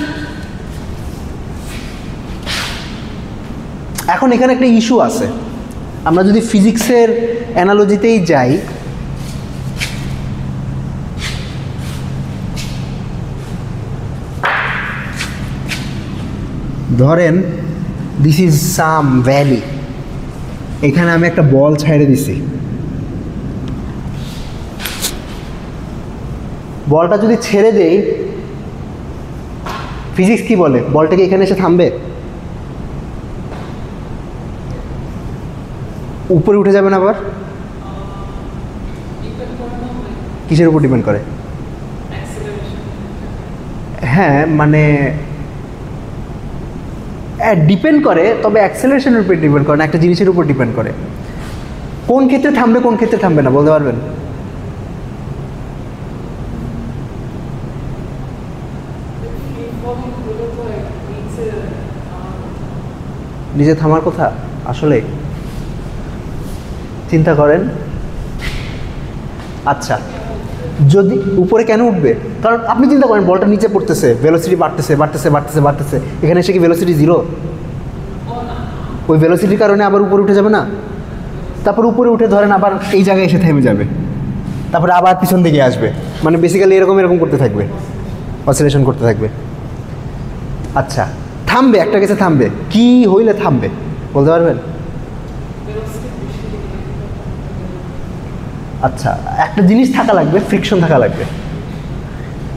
এখন এখানে একটা ইস্যু আছে। আমরা যদি ফিজিক্সের অ্যানালজিতেই যাই, ধরেন দিস ইজ সাম ভ্যালি, এখানে আমি একটা বল ছেড়ে দিছি, বলটা যদি ছেড়ে দেই, ফিজিক্স কি বলে? বলটাকে এখানে এসে থামবে? উপরে উঠে যাবে না আবার? কিসের উপর ডিপেন্ড করে? হ্যাঁ মানে ডিপেন্ড করে, তবে অ্যাক্সেলারেশনের উপর ডিপেন্ড করে না, একটা জিনিসের উপর ডিপেন্ড করে। কোন ক্ষেত্রে থামবে কোন ক্ষেত্রে থামবে না বলতে পারবেন? নিজে থামার কথা আসলে চিন্তা করেন। আচ্ছা, যদি উপরে কেন উঠবে? কারণ আপনি চিন্তা করেন বলটা নিচে পড়তেছে, ভেলোসিটি বাড়তেছে বাড়তেছে বাড়তেছে বাড়তেছে, এখানে এসে কি ভেলোসিটি জিরো? ওই ভেলোসিটির কারণে আবার উপরে উঠে যাবে না? তারপর উপরে উঠে ধরেন আবার এই জায়গায় এসে থেমে যাবে, তারপরে আবার পিছন দিকে আসবে, মানে বেসিক্যালি এরকম এরকম করতে থাকবে, অসিলেশন করতে থাকবে। আচ্ছা, থামবে, একটা কেসে থামবে, কি হইলে থামবে বলতে পারবেন? আচ্ছা, একটা জিনিস থাকা লাগবে, ফ্রিকশন থাকা লাগবে।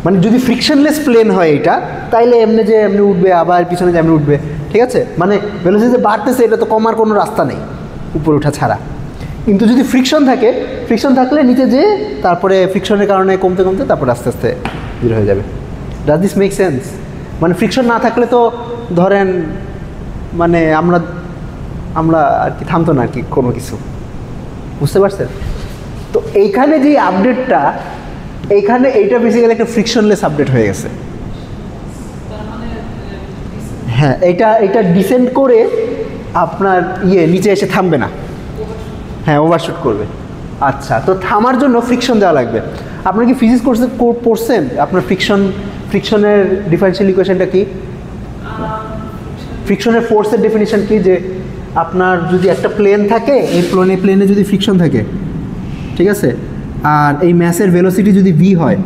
মানে যদি ফ্রিকশনলেস প্লেন হয় এটা, তাইলে এমনি যে এমনি উঠবে আবার পিছনে যে এমনি উঠবে, ঠিক আছে? মানে ভেলোসিটি যে বাড়তেছে এটা তো কমার কোনো রাস্তা নেই উপরে ওঠা ছাড়া। কিন্তু যদি ফ্রিকশন থাকে, ফ্রিকশন থাকলে নিচে যে তারপরে ফ্রিকশনের কারণে কমতে কমতে তারপরে আস্তে আস্তে দূর হয়ে যাবে। Does this make sense? মানে ফ্রিকশন না থাকলে তো ধরেন মানে আমরা আর কি থামতো না আর কি কোনো কিছু, বুঝতে পারছেন? তো এইখানে যে আপডেটটা, এইখানে এইটা বেসিক্যালি একটা ফ্রিকশনলেস আপডেট হয়ে গেছে। হ্যাঁ, এটা ডিসেন্ড করে আপনার নিচে এসে থামবে না, হ্যাঁ ওভারশুট করবে। আচ্ছা, তো থামার জন্য ফ্রিকশন দেওয়া লাগবে। আপনার কি ফিজিক্স কোর্সে পড়ছেন? আপনার ফ্রিকশনের ডিফারেন্সিয়াল ইকুয়েশনটা কি? ফ্রিকশনের ফোর্সের ডেফিনিশন কি? যে আপনার যদি একটা প্লেন থাকে, এই প্লেনে যদি ফ্রিকশন থাকে, ঠিক আছে, আর এই ম্যাসের ভেলোসিটি যদি ভি হয়,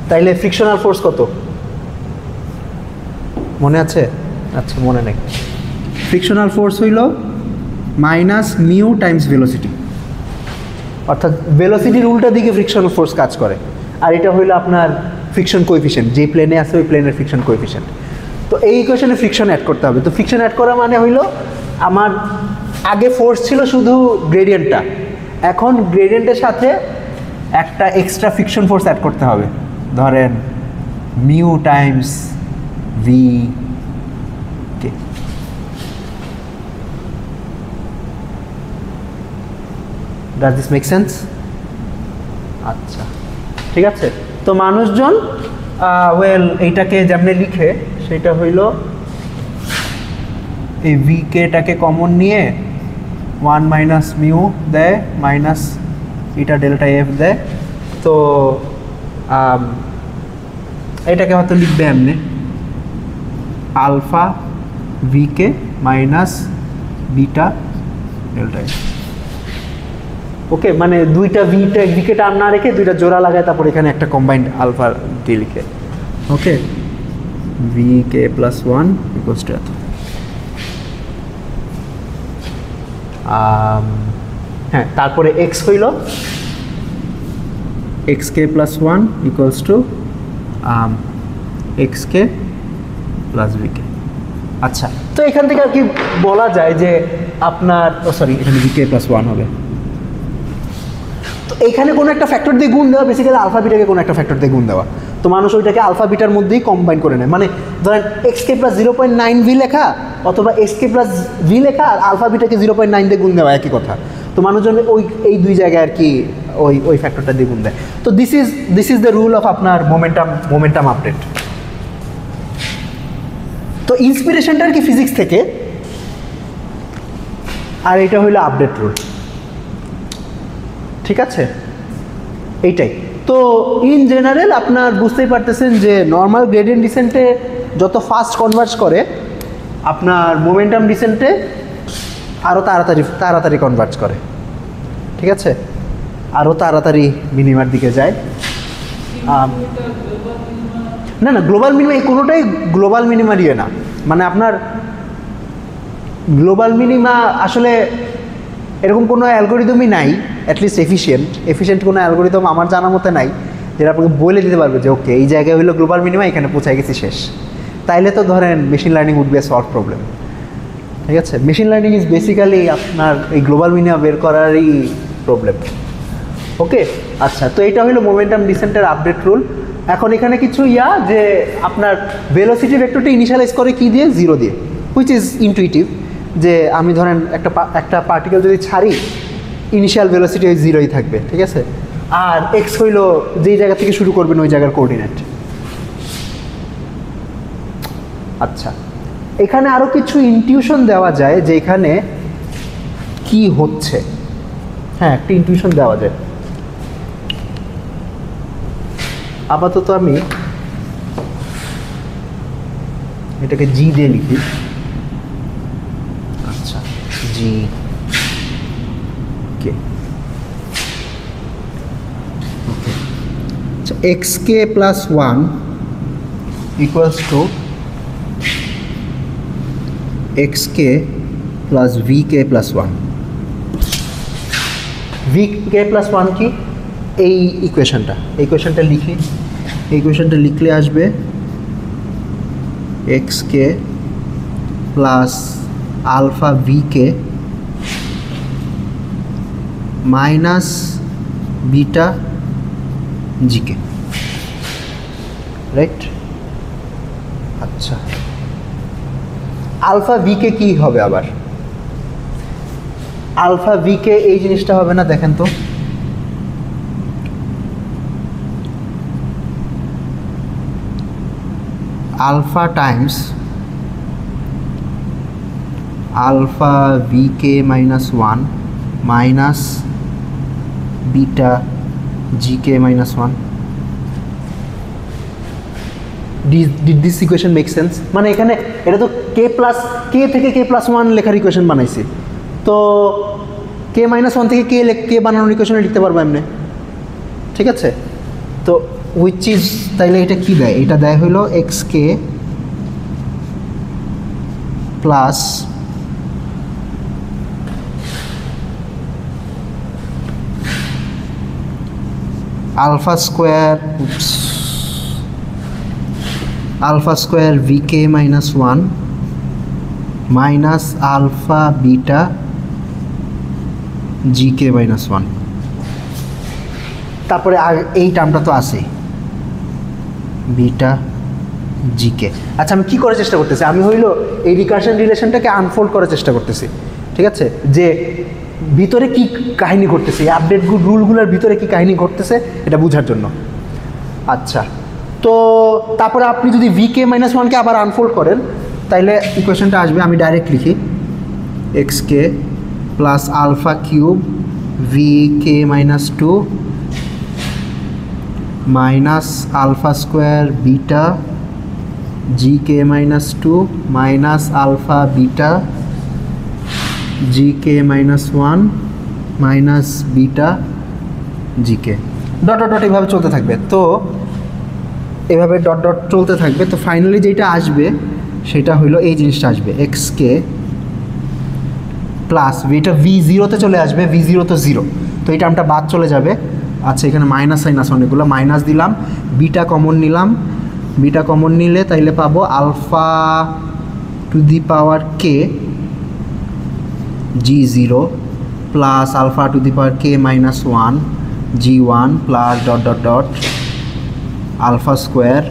তাইলে ফ্রিকশনাল ফোর্স কত মনে আছে? আচ্ছা, মনে নেই। ফ্রিকশনাল ফোর্স হইল মাইনাস মিউ টাইমস ভেলোসিটি, অর্থাৎ ভেলোসিটির উল্টা দিকে ফ্রিকশনাল ফোর্স কাজ করে। আর এটা হইলো আপনার ফ্রিকশন কোএফিশিয়েন্ট, যে প্লেনে আছে ওই প্লেনের ফ্রিকশন কোএফিশিয়েন্ট। তো এই ইকুয়েশনে ফ্রিকশন অ্যাড করতে হবে। তো ফ্রিকশন অ্যাড করা মানে হইলো আমার আগে ফোর্স ছিল শুধু গ্রেডিয়েন্টটা, এখন গ্রেডিয়েন্টের সাথে একটা এক্সট্রা ফ্রিকশন ফোর্স অ্যাড করতে হবে, ধরেন mu Times V K. Does this make sense? আচ্ছা, ঠিক আছে। তো মানুষজন এইটাকে যেমনি লিখে সেটা হইল এই ভি কেটাকে কমন নিয়ে 1 মাইনাস মিউ দেয় মাইনাস এটা ডেল্টা এফ দেয়। তো এটাকে হয়তো লিখবে এমনি alpha V K minus beta delta F. Okay, মানে দুইটা ভিকে টার্ম না রেখে দুইটা জোড়া লাগায় তারপর এখানে একটা কম্বাইন্ড আলফা ডি লিখে। Okay, V K plus 1 equals to এত। হ্যাঁ, তারপরে এক্স হইল X K plus 1 equals to X K plus V K. আচ্ছা, তো এখান থেকে আর কি বলা যায় যে আপনার এখানে ভি কে প্লাস 1 হবে। তো এইখানে কোনো একটা ফ্যাক্টর দিয়ে গুণ দেওয়া, বেসিক্যালি আলফা বিটাকে কোনো একটা ফ্যাক্টর দিয়ে গুণ দেওয়া। তো মানুষ ওইটাকে আলফা বিটার মধ্যেই কম্বাইন করে নেয়। মানে ধরেন এক্স কে প্লাস 0.9 ভি লেখা অথবা এক্স কে প্লাস ভি লেখা আর আলফা বিটাকে 0.9 দিয়ে গুণ দেওয়া, একই কথা। তো মানুষজন এই দুই জায়গায় আর কি ওই ফ্যাক্টরটা দিয়ে গুণ দেয়। তো this is the rule of আপনার মোমেন্টাম আপডেট। তো ইন্সপিরেশনটা আর কি ফিজিক্স থেকে, আর এটা হইলো আপডেট রুল, ঠিক আছে? এইটাই। তো ইন জেনারেল আপনার বুঝতেই পারতেছেন যে নর্মাল গ্রেডিয়েন্ট ডিসেন্টে যত ফাস্ট কনভার্জ করে, আপনার মোমেন্টাম ডিসেন্টে আরও তাড়াতাড়ি কনভার্জ করে, ঠিক আছে? আরও তাড়াতাড়ি মিনিমার দিকে যায়। না গ্লোবাল মিনিমা এই কোনোটাই গ্লোবাল মিনিমার ইয়ে না। মানে আপনার গ্লোবাল মিনিমা আসলে এরকম কোনো অ্যালগোরিদমই নাই, অ্যাটলিস্ট এফিশিয়েন্ট কোনো অ্যালগোরিদম আমার জানার মতে নাই যেটা আপনাকে বলে দিতে পারবে যে ওকে এই জায়গায় হলো গ্লোবাল মিনিমা, এখানে পৌঁছায় গেছি শেষ। তাইলে তো ধরেন machine learning would be a solve problem. ঠিক আছে, মেশিন লার্নিং ইজ বেসিক্যালি আপনার এই গ্লোবাল মিনিমা বের করারই প্রবলেম। ওকে, আচ্ছা, তো এটা হলো মোমেন্টাম ডিসেন্টের আপডেট রুল। এখন এখানে কিছু যে আপনার ভেলোসিটি ভেক্টরটা ইনিশিয়ালাইজ করে কি দিয়ে, 0 দিয়ে, হুইচ ইজ ইনটুইটিভ, যে আমি ধরেন একটা পার্টিকেল যদি ছাড়ি, ইনিশিয়াল ভেলোসিটি ওই 0ই থাকবে, ঠিক আছে। আর এক্স হইল যেই জায়গা থেকে শুরু করবেন ওই জায়গার কোঅর্ডিনেট। আচ্ছা, এখানে আরও কিছু ইনটিউশন দেওয়া যায় যে এখানে কি হচ্ছে। হ্যাঁ, একটা ইনটিউশন দেওয়া যায়। আপাতত আমি এটাকে জি দিয়ে লিখি। আচ্ছা, জি কে, আচ্ছা, X K plus 1 equals to X K plus V K plus 1। V K plus 1 কি, এই ইকুয়েশনটা লিখি। এই ইকুয়েশনটা লিখলে আসবে X K plus alpha V K minus beta G K, right? আচ্ছা, আলফা ভি কে কী হবে আবার? আলফা ভি কে এই জিনিসটা হবে না, দেখেন তো। Alpha times alpha V K minus 1 minus beta G K minus 1। Did this equation make sense? মানে এখানে এটা তো কে থেকে কে প্লাস 1 লেখার ইকুয়েশন বানাইছি, তো কে মাইনাস 1 থেকে কে বানানোর ইকুয়েশনে লিখতে পারবো এমনি, ঠিক আছে? তো হুইচ ইজ, তাইলে এটা কি দেয়? এটা দেয় হলো X K plus alpha square V K minus 1 minus alpha beta G K minus 1। তারপরে এই টার্মটা তো আছে, বিটা জি কে। আচ্ছা, আমি কী করার চেষ্টা করতেছি? আমি হইলো এই রিকার্শন রিলেশনটাকে আনফোল্ড করার চেষ্টা করতেছি, ঠিক আছে, যে ভিতরে কি কাহিনী ঘটতেছে, আপডেট রুলগুলোর ভিতরে কি কাহিনী ঘটতেছে এটা বোঝার জন্য। আচ্ছা, তো তারপরে আপনি যদি ভি কে মাইনাস 1কে আবার আনফোল্ড করেন, তাইলে ইকুয়েশনটা আসবে, আমি ডাইরেক্ট লিখি, X K plus alpha cube V K minus 2 minus alpha square beta G K minus 2 minus alpha beta G K minus 1 minus beta G K, dot dot dot এভাবে চলতে থাকবে। তো এভাবে ডট ডট চলতে থাকবে। তো finally যেটা আসবে সেটা হলো এই জিনিসটা আসবে, এক্স কে প্লাস এটা ভি জিরোতে চলে আসবে, ভি জিরো তো 0, তো এই টার্মটা বাদ চলে যাবে। আচ্ছা, এখানে মাইনাস সাইন আছে অনেকগুলো, মাইনাস দিলাম, বিটা কমন নিলাম, বিটা কমন নিলে তাইলে পাবো alpha to the power K G 0 plus alpha to the power K minus 1 G 1 plus dot dot dot alpha square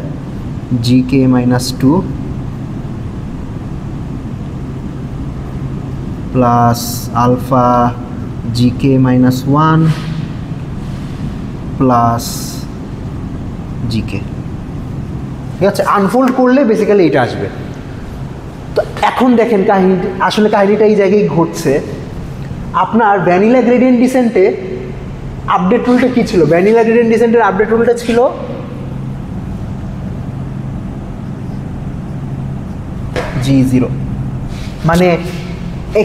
G K minus 2 plus alpha G K minus 1 plus G K, ঠিক আছে? Unfold করলে basically এটা আসবে। তো এখন দেখেন কাহিনীটা এই জায়গায় ঘটছে। আপনার ভ্যানিলা গ্রেডিয়েন্ট ডিসেন্টে আপডেট রুলটা কী ছিল? ভ্যানিলা গ্রেডিয়েন্ট ডিসেন্টের আপডেট রুলটা ছিল জি 0, মানে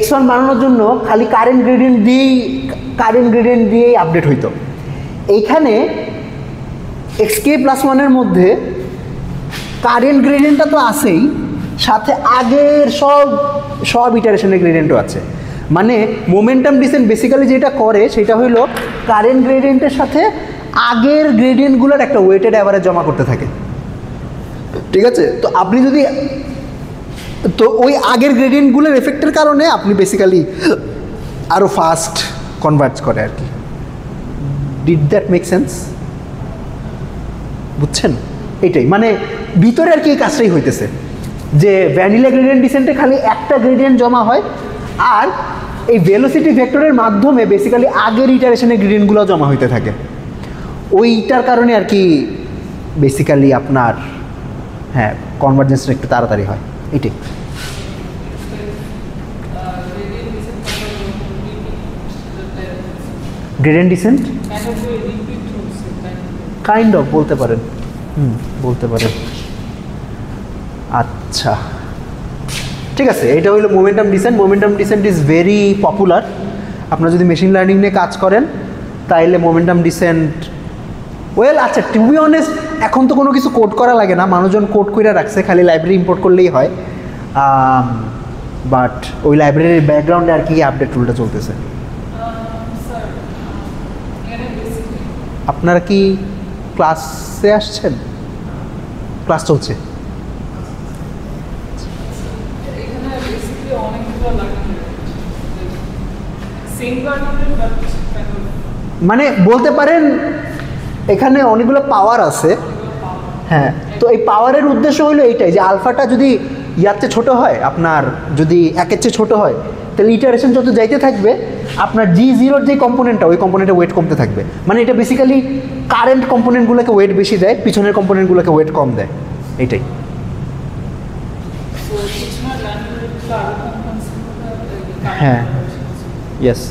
x1 বানানোর জন্য খালি কারেন্ট গ্রেডিয়েন্ট দিয়েই আপডেট হইতো। এইখানে এক্স কে প্লাস 1-এর মধ্যে কারেন্ট গ্রেডিয়েন্টটা তো আছেই, সাথে আগের সব ইটারেশনের গ্রেডিয়েন্টও আছে। মানে মোমেন্টাম ডিসেন্ট বেসিক্যালি যেটা করে সেটা হইলো কারেন্ট গ্রেডিয়েন্টের সাথে আগের গ্রেডিয়েন্টগুলোর একটা ওয়েটেড অ্যাভারেজ জমা করতে থাকে, ঠিক আছে? তো আপনি যদি তো ওই আগের গ্রেডিয়েন্টগুলোর এফেক্টের কারণে আপনি বেসিক্যালি আরও ফাস্ট কনভার্জ করে আর কি। Did that make sense? বুঝছেন? এটাই মানে ভিতরে আর কি এই কাজটাই হইতেছে যে ভ্যানিলা গ্রেডিয়েন্ট ডিসেন্টে খালি একটা গ্রেডিয়েন্ট জমা হয়, আর এই ভেলোসিটি ভেক্টরের মাধ্যমে বেসিক্যালি আগের ইটারেশনের গ্রেডিয়েন্টগুলো জমা হইতে থাকে। ওইটার কারণে আর কি বেসিক্যালি আপনার হ্যাঁ কনভার্জেন্সটা একটু তাড়াতাড়ি হয়, এটাই। গ্রেডিয়েন্ট ডিসেন্ট কাইন্ড অফ বলতে পারেন, বলতে পারেন। আচ্ছা ঠিক আছে, এটা হলো momentum descent. Momentum descent is very popular. আপনারা যদি মেশিন লার্নিং নিয়ে কাজ করেন তাইলে মোমেন্টাম ডিসেন্ট ওয়েল আচ্ছা টু বি অনেস্ট এখন তো কোনো কিছু কোড করা লাগে না, মানুষজন কোড করে রাখছে, খালি লাইব্রেরি ইম্পোর্ট করলেই হয়। বাট ওই লাইব্রেরির ব্যাকগ্রাউন্ডে আর কি আপডেট টুলটা চলতেছে। আপনারা কি ক্লাসে আসছেন? ক্লাস চলছে? মানে বলতে পারেন এখানে অনেকগুলো পাওয়ার আছে। হ্যাঁ, তো এই পাওয়ারের উদ্দেশ্য হলো এইটাই যে আলফাটা যদি ইয়ার চেয়ে ছোটো হয়, আপনার যদি একের চেয়ে ছোটো হয়, তাহলে ইটারেশন যত যাইতে থাকবে আপনার G0-র যে কম্পোনেন্টটা ওই কম্পোনেন্টে ওয়েট কমতে থাকবে। মানে এটা বেসিক্যালি কারেন্ট কম্পোনেন্টগুলোকে ওয়েট বেশি দেয়, পিছনের কম্পোনেন্টগুলোকে ওয়েট কম দেয়, এইটাই। হ্যাঁ ইয়েস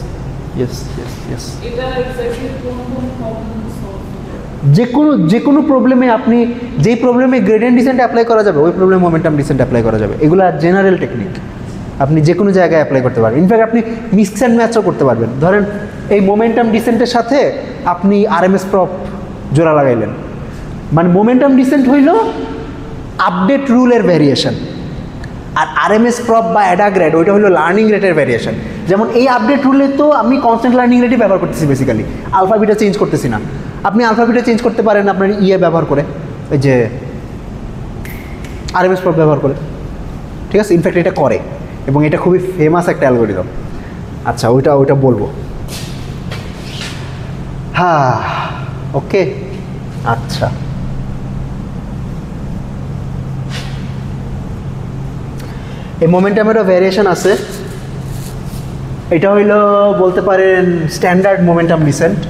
ইয়েস ইয়েস ইয়েস। যে কোনো প্রবলেমে আপনি যেই প্রবলেমে গ্রেডিয়েন্ট ডিসেন্ট অ্যাপ্লাই করা যাবে ওই প্রবলেমে মোমেন্টাম ডিসেন্ট অ্যাপ্লাই করা যাবে। এগুলো জেনারেল টেকনিক, আপনি যে কোনো জায়গায় অ্যাপ্লাই করতে পারবেন। ইনফ্যাক্ট আপনি মিক্স অ্যান্ড ম্যাচও করতে পারবেন। ধরেন এই মোমেন্টাম ডিসেন্টের সাথে আপনি আরএমএস প্রপ জোড়া লাগাইলেন, মানে মোমেন্টাম ডিসেন্ট হইল আপডেট রুলের ভ্যারিয়েশন, আর আরএমএস প্রপ বা অ্যাডাগ্রেড ওইটা হলো লার্নিং রেটের ভ্যারিয়েশন। যেমন এই আপডেট রুলে তো আমি কনস্ট্যান্ট লার্নিং রেটই ব্যবহার করতেছি, বেসিক্যালি আলফাবিটা চেঞ্জ করতেছি না। আপনি আলফাবিটা চেঞ্জ করতে পারেন আপনার ব্যবহার করে, ওই যে আরএমএস প্রপ ব্যবহার করে, ঠিক আছে? ইনফ্যাক্ট এটা করে এবং এটা খুবই ফেমাস একটা অ্যালগরিদম। আচ্ছা ওইটা বলবো। হ্যাঁ ওকে আচ্ছা এই মোমেন্টামেরও ভ্যারিয়েশন আছে। এটা হইল বলতে পারেন স্ট্যান্ডার্ড মোমেন্টাম ডিসেন্ট।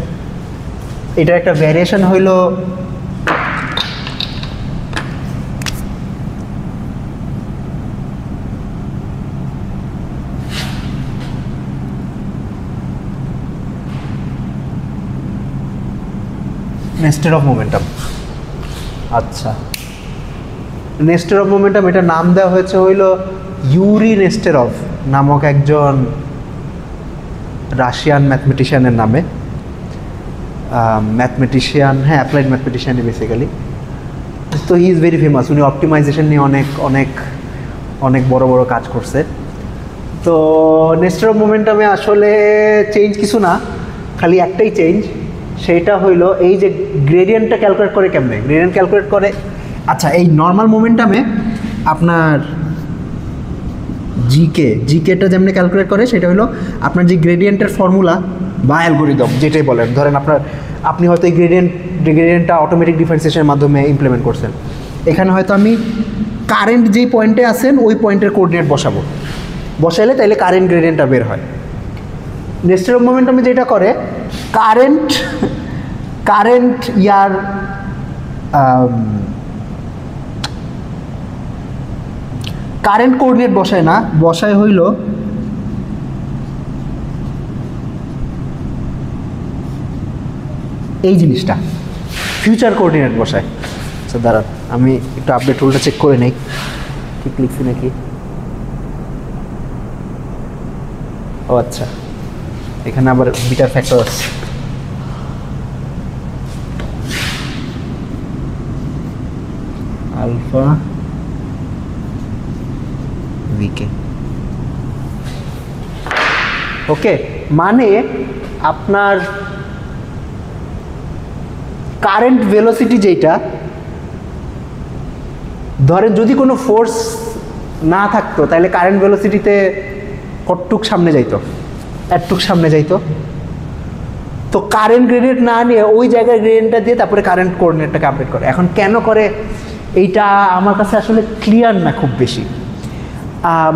এটা একটা ভ্যারিয়েশন হইল নেস্টেড অফ মোমেন্টাম। আচ্ছা নেস্টেড অফ মোমেন্টাম এটার নাম দেওয়া হয়েছে হইল ইউরি নেস্টেরভ নামক একজন রাশিয়ান ম্যাথমেটিশিয়ানের নামে। ম্যাথমেটিশিয়ান, হ্যাঁ অ্যাপ্লাইড ম্যাথমেটিশিয়ানই বেসিক্যালি। তো হি ইজ ভেরি ফেমাস, উনি অপটিমাইজেশন নিয়ে অনেক অনেক অনেক বড় বড় কাজ করছে। তো নেস্টেড অফ মোমেন্টামে আসলে চেঞ্জ কিছু না, খালি একটাই চেঞ্জ, সেইটা হইল এই যে গ্রেডিয়েন্টটা ক্যালকুলেট করে কেমনে। গ্রেডিয়েন্ট ক্যালকুলেট করে আচ্ছা এই নর্মাল মোমেন্টামে আপনার জিকেটা যেমনি ক্যালকুলেট করে সেটা হলো আপনার যে গ্রেডিয়েন্টের ফর্মুলা বা অ্যালগরিদম যেটাই বলেন। ধরেন আপনি হয়তো এই গ্রেডিয়েন্টটা অটোমেটিক ডিফারেন্সিয়েশনের মাধ্যমে ইমপ্লিমেন্ট করছেন। এখানে হয়তো আমি কারেন্ট যেই পয়েন্টে আছেন ওই পয়েন্টের কোঅর্ডিনেট বসাইলে তাইলে কারেন্ট গ্রেডিয়েন্টটা বের হয়। নেস্টেড অফ মোমেন্টামে যেটা করে কারেন্ট ইয়ার কারেন্ট কোঅর্ডিনেট বসায় না, বসায় হইল এই জিনিসটা ফিউচার কোঅর্ডিনেট বসায়। আচ্ছা দাঁড়ান আমি একটু আপডেট টুলটা চেক করে নেই ঠিক লিখছি নাকি। ও আচ্ছা এখানে আবার বিটার ফ্যাক্টর আছে। আলফা ভিকে ওকে, মানে আপনার কারেন্ট ভেলোসিটি যেটা, ধরেন যদি কোনো ফোর্স না থাকতো তাহলে কারেন্ট ভেলোসিটিতে কতটুক সামনে যাইতো, এতটুক সামনে যাইতো। তো কারেন্ট গ্রেডিয়েন্ট না নিয়ে ওই জায়গায় গ্রেডিয়েন্টটা দিয়ে তারপরে কারেন্ট কোঅর্ডিনেটটাকে আপডেট করে। এখন কেন করে এইটা আমার কাছে আসলে ক্লিয়ার না খুব বেশি।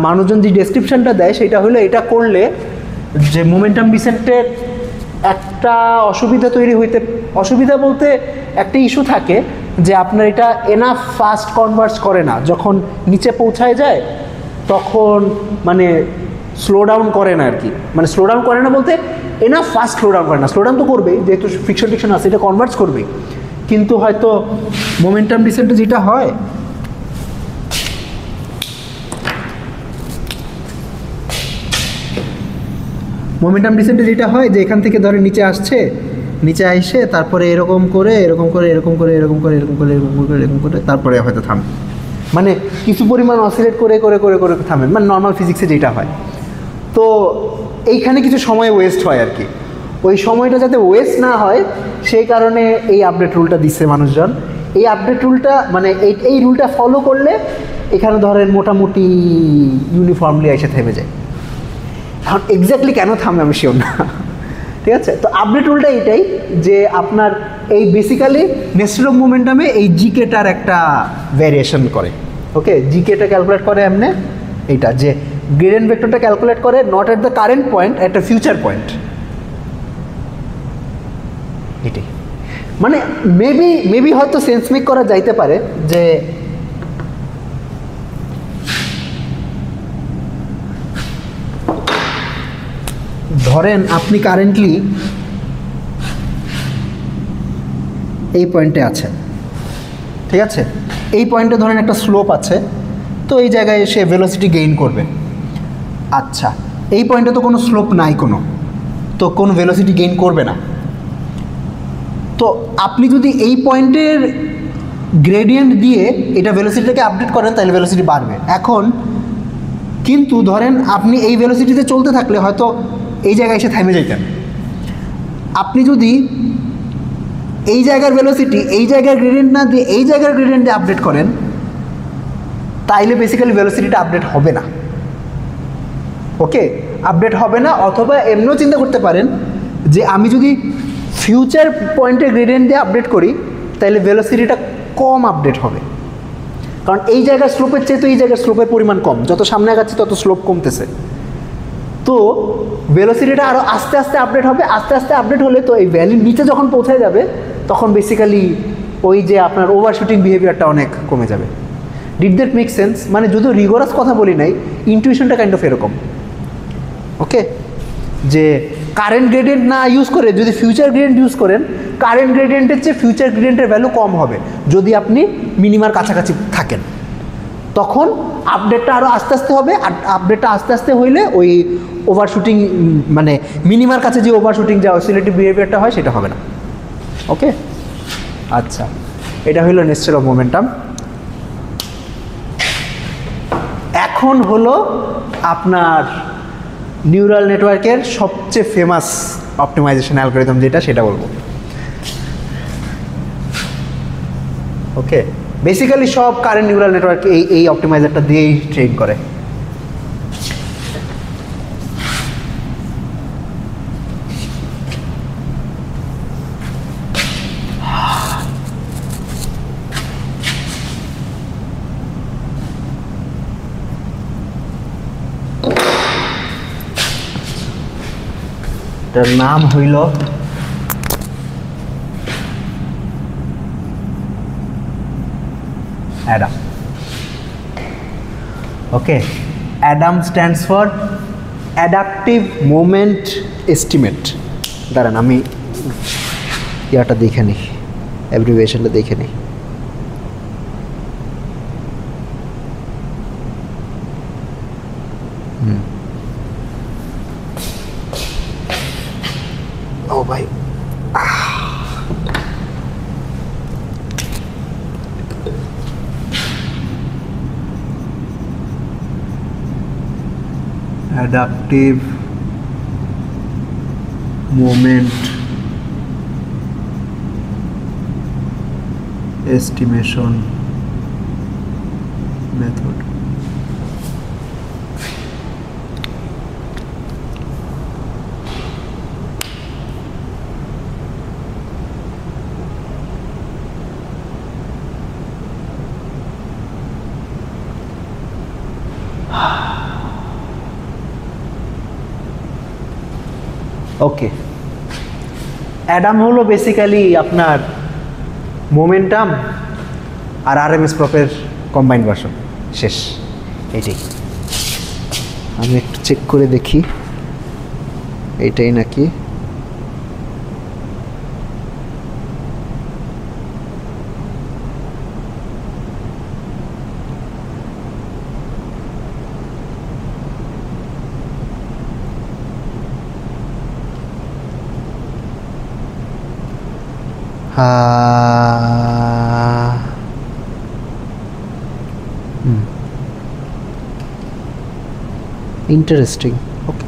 মানুষজন যে ডেসক্রিপশনটা দেয় সেটা হলো এটা করলে যে মোমেন্টাম ডিসেন্টের একটা অসুবিধা তৈরি হইতে, অসুবিধা বলতে একটা ইস্যু থাকে যে আপনার এটা এনাফ ফাস্ট কনভার্স করে না, যখন নিচে পৌঁছায় যায় তখন মানে স্লো ডাউন করে না আর কি, মানে স্লো ডাউন করে না বলতে এনাফ ফাস্ট স্লো ডাউন করে না, স্লো ডাউন তো করবেই যেহেতু ফ্রিকশন টিকশন আছে, এটা কনভার্স করবেই, কিন্তু হয়তো মোমেন্টাম ডিসেন্টে যেটা হয় মোমেন্টাম ডিসেন্টে যেটা হয় যে এখান থেকে ধরে নিচে আসছে, নিচে আসে তারপরে এরকম করে এরকম করে এরকম করে এরকম করে এরকম করে এরকম করে এরকম করে তারপরে হয়তো থামে, মানে কিছু পরিমাণ অসিলেট করে করে করে করে থামে, মানে নর্মাল ফিজিক্সে যেটা হয়। তো এইখানে কিছু সময় ওয়েস্ট হয় আর কি, ওই সময়টা যাতে ওয়েস্ট না হয় সেই কারণে এই আপডেট রুলটা দিচ্ছে মানুষজন। এই আপডেট রুলটা মানে এই রুলটা ফলো করলে এখানে ধরেন মোটামুটি ইউনিফর্মলি এসে থেমে যায়। এখন এক্স্যাক্টলি কেন থামে আমি শিওর না, ঠিক আছে। তো আপডেট রুলটা এইটাই যে আপনার এই বেসিক্যালি নেস্টেড অফ মোমেন্টামে এই জিকেটার একটা ভ্যারিয়েশন করে, ওকে। জিকেটা ক্যালকুলেট করে এমনি এইটা যে গ্রেডিয়েন্ট ভেক্টরটা ক্যালকুলেট করে not at the current point, at the future point, এটাই। মানে মেবি হয়তো সেন্স মেক করা যাইতে পারে যে ধরেন আপনি কারেন্টলি এই পয়েন্টে আছেন, ঠিক আছে, এই পয়েন্টে ধরেন একটা স্লোপ আছে, তো এই জায়গায় এসে ভেলোসিটি গেইন করবে। আচ্ছা, এই পয়েন্টে তো কোনো স্লোপ নাই, তো কোনো ভেলোসিটি গেইন করবে না। তো আপনি যদি এই পয়েন্টের গ্রেডিয়েন্ট দিয়ে এটা ভেলোসিটিটাকে আপডেট করেন তাহলে ভেলোসিটি বাড়বে। এখন কিন্তু ধরেন আপনি এই ভেলোসিটিতে চলতে থাকলে হয়তো এই জায়গায় এসে থেমে যেতেন। আপনি যদি এই জায়গার ভেলোসিটি এই জায়গার গ্রেডিয়েন্ট না দিয়ে এই জায়গার গ্রেডিয়েন্ট দিয়ে আপডেট করেন তাইলে বেসিক্যালি ভেলোসিটিটা আপডেট হবে না, ওকে, আপডেট হবে না। অথবা এমনিও চিন্তা করতে পারেন যে আমি যদি ফিউচার পয়েন্টের গ্রেডিয়েন্ট দিয়ে আপডেট করি তাহলে ভেলোসিটিটা কম আপডেট হবে, কারণ এই জায়গার স্লোপের চেয়ে তো এই জায়গার স্লোপের পরিমাণ কম, যত সামনে আগাচ্ছে তত স্লোপ কমতেছে। তো ভেলোসিটিটা আরও আস্তে আস্তে আপডেট হবে, আস্তে আস্তে আপডেট হলে তো এই ভ্যালির নিচে যখন পৌঁছে যাবে তখন বেসিক্যালি ওই যে আপনার ওভারশুটিং বিহেভিয়ারটা অনেক কমে যাবে। Did that make sense? মানে যদিও রিগোরাস কথা বলি নাই, ইনটিউশনটা কাইন্ড অফ এরকম, ওকে, যে কারেন্ট গ্রেডিয়েন্ট না ইউজ করে যদি ফিউচার গ্রেডিয়েন্ট ইউজ করেন, কারেন্ট গ্রেডিয়েন্টের চেয়ে ফিউচার গ্রেডিয়েন্টের ভ্যালু কম হবে যদি আপনি মিনিমার কাছাকাছি থাকেন, তখন আপডেটটা আরও আস্তে আস্তে হবে। আর আপডেটটা আস্তে আস্তে হইলে ওই ওভারশুটিং মানে মিনিমার কাছে যে ওভারশুটিং যা অসিলেটিভ বিহেভিয়ারটা হয় সেটা হবে না, ওকে। আচ্ছা, এটা হইল নেস্টেড অফ মোমেন্টাম। এখন হলো আপনার নিউরাল নেটওয়ার্কের সবচেয়ে ফেমাস অপটিমাইজেশন অ্যালগরিদম যেটা, সেটা বলবো, ওকে। বেসিক্যালি সব কারেন্ট নিউরাল নেটওয়ার্ক এই অপটিমাইজারটা দিয়েই ট্রেন করে। এটার নাম হইল Adam, okay. Adam stands for adaptive moment estimate. দাঁড়ান আমি ইয়াটা দেখে নিই, অ্যাব্রিভিয়েশনটা দেখে নিই। ও ভাই, adaptive moment estimation method। ওকে, অ্যাডাম হলো বেসিক্যালি আপনার মোমেন্টাম আর আরএমএস প্রপের কম্বাইন্ড ভার্সন, শেষ এইটাই। আমি একটু চেক করে দেখি এইটাই নাকি। ইন্টারেস্টিং। ওকে,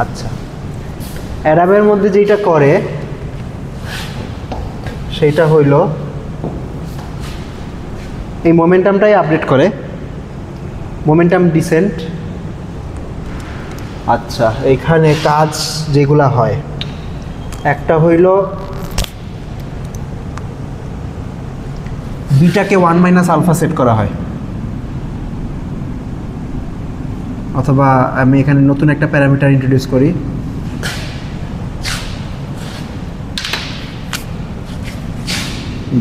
আচ্ছা, অ্যাডামের মধ্যে যেটা করে সেইটা হইল এই মোমেন্টামটাই আপডেট করে, মোমেন্টাম ডিসেন্ট। আচ্ছা, এইখানে কাজ যেগুলা হয়, একটা হইল বিটাকে 1 মাইনাস আলফা সেট করা হয়, অথবা আমি এখানে নতুন একটা প্যারামিটার ইন্ট্রোডিউস করি,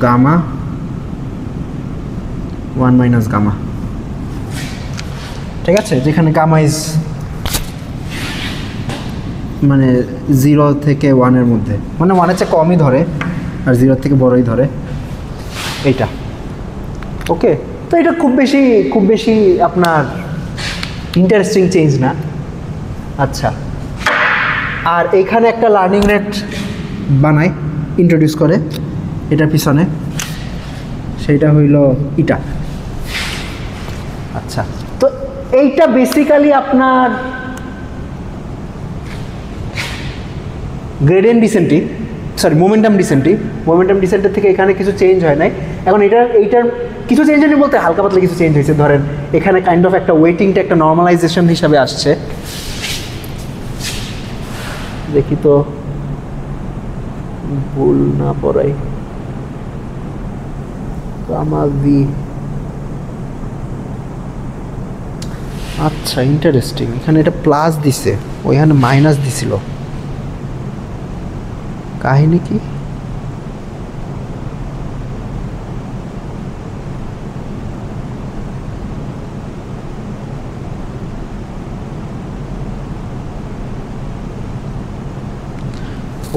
গামা 1 মাইনাস গামা। ঠিক আছে, যেখানে গামা ইজ মানে 0 থেকে 1-এর মধ্যে, মানে 1-এর চেয়ে কমই ধরে আর 0 থেকে বড়ই ধরে, এইটা। ওকে, তো এটা খুব বেশি আপনার ইন্টারেস্টিং চেঞ্জ না। আচ্ছা, আর এইখানে একটা লার্নিং রেট বানায়, ইন্ট্রোডিউস করে এটার পিছনে, সেইটা হইল ইটা। আচ্ছা, তো এইটা বেসিক্যালি আপনার গ্রেডিয়েন্ট ডিসেন্টই, সরি মোমেন্টাম ডিসেন্টের থেকে এখানে কিছু চেঞ্জ হয় নাই। এখন এইটার কিছু চেঞ্জ হয়নি বলতে হালকা পাতলা কিছু চেঞ্জ হয়েছে। ধরেন এখানে কাইন্ড অফ একটা ওয়েটিংটা একটা নর্মালাইজেশন হিসাবে আসছে। দেখি তো ভুল না পড়াই, গামা ভি। আচ্ছা, ইন্টারেস্টিং, এখানে এটা প্লাস দিছে, ওইখানে মাইনাস দিছিল, কাহিনী কি?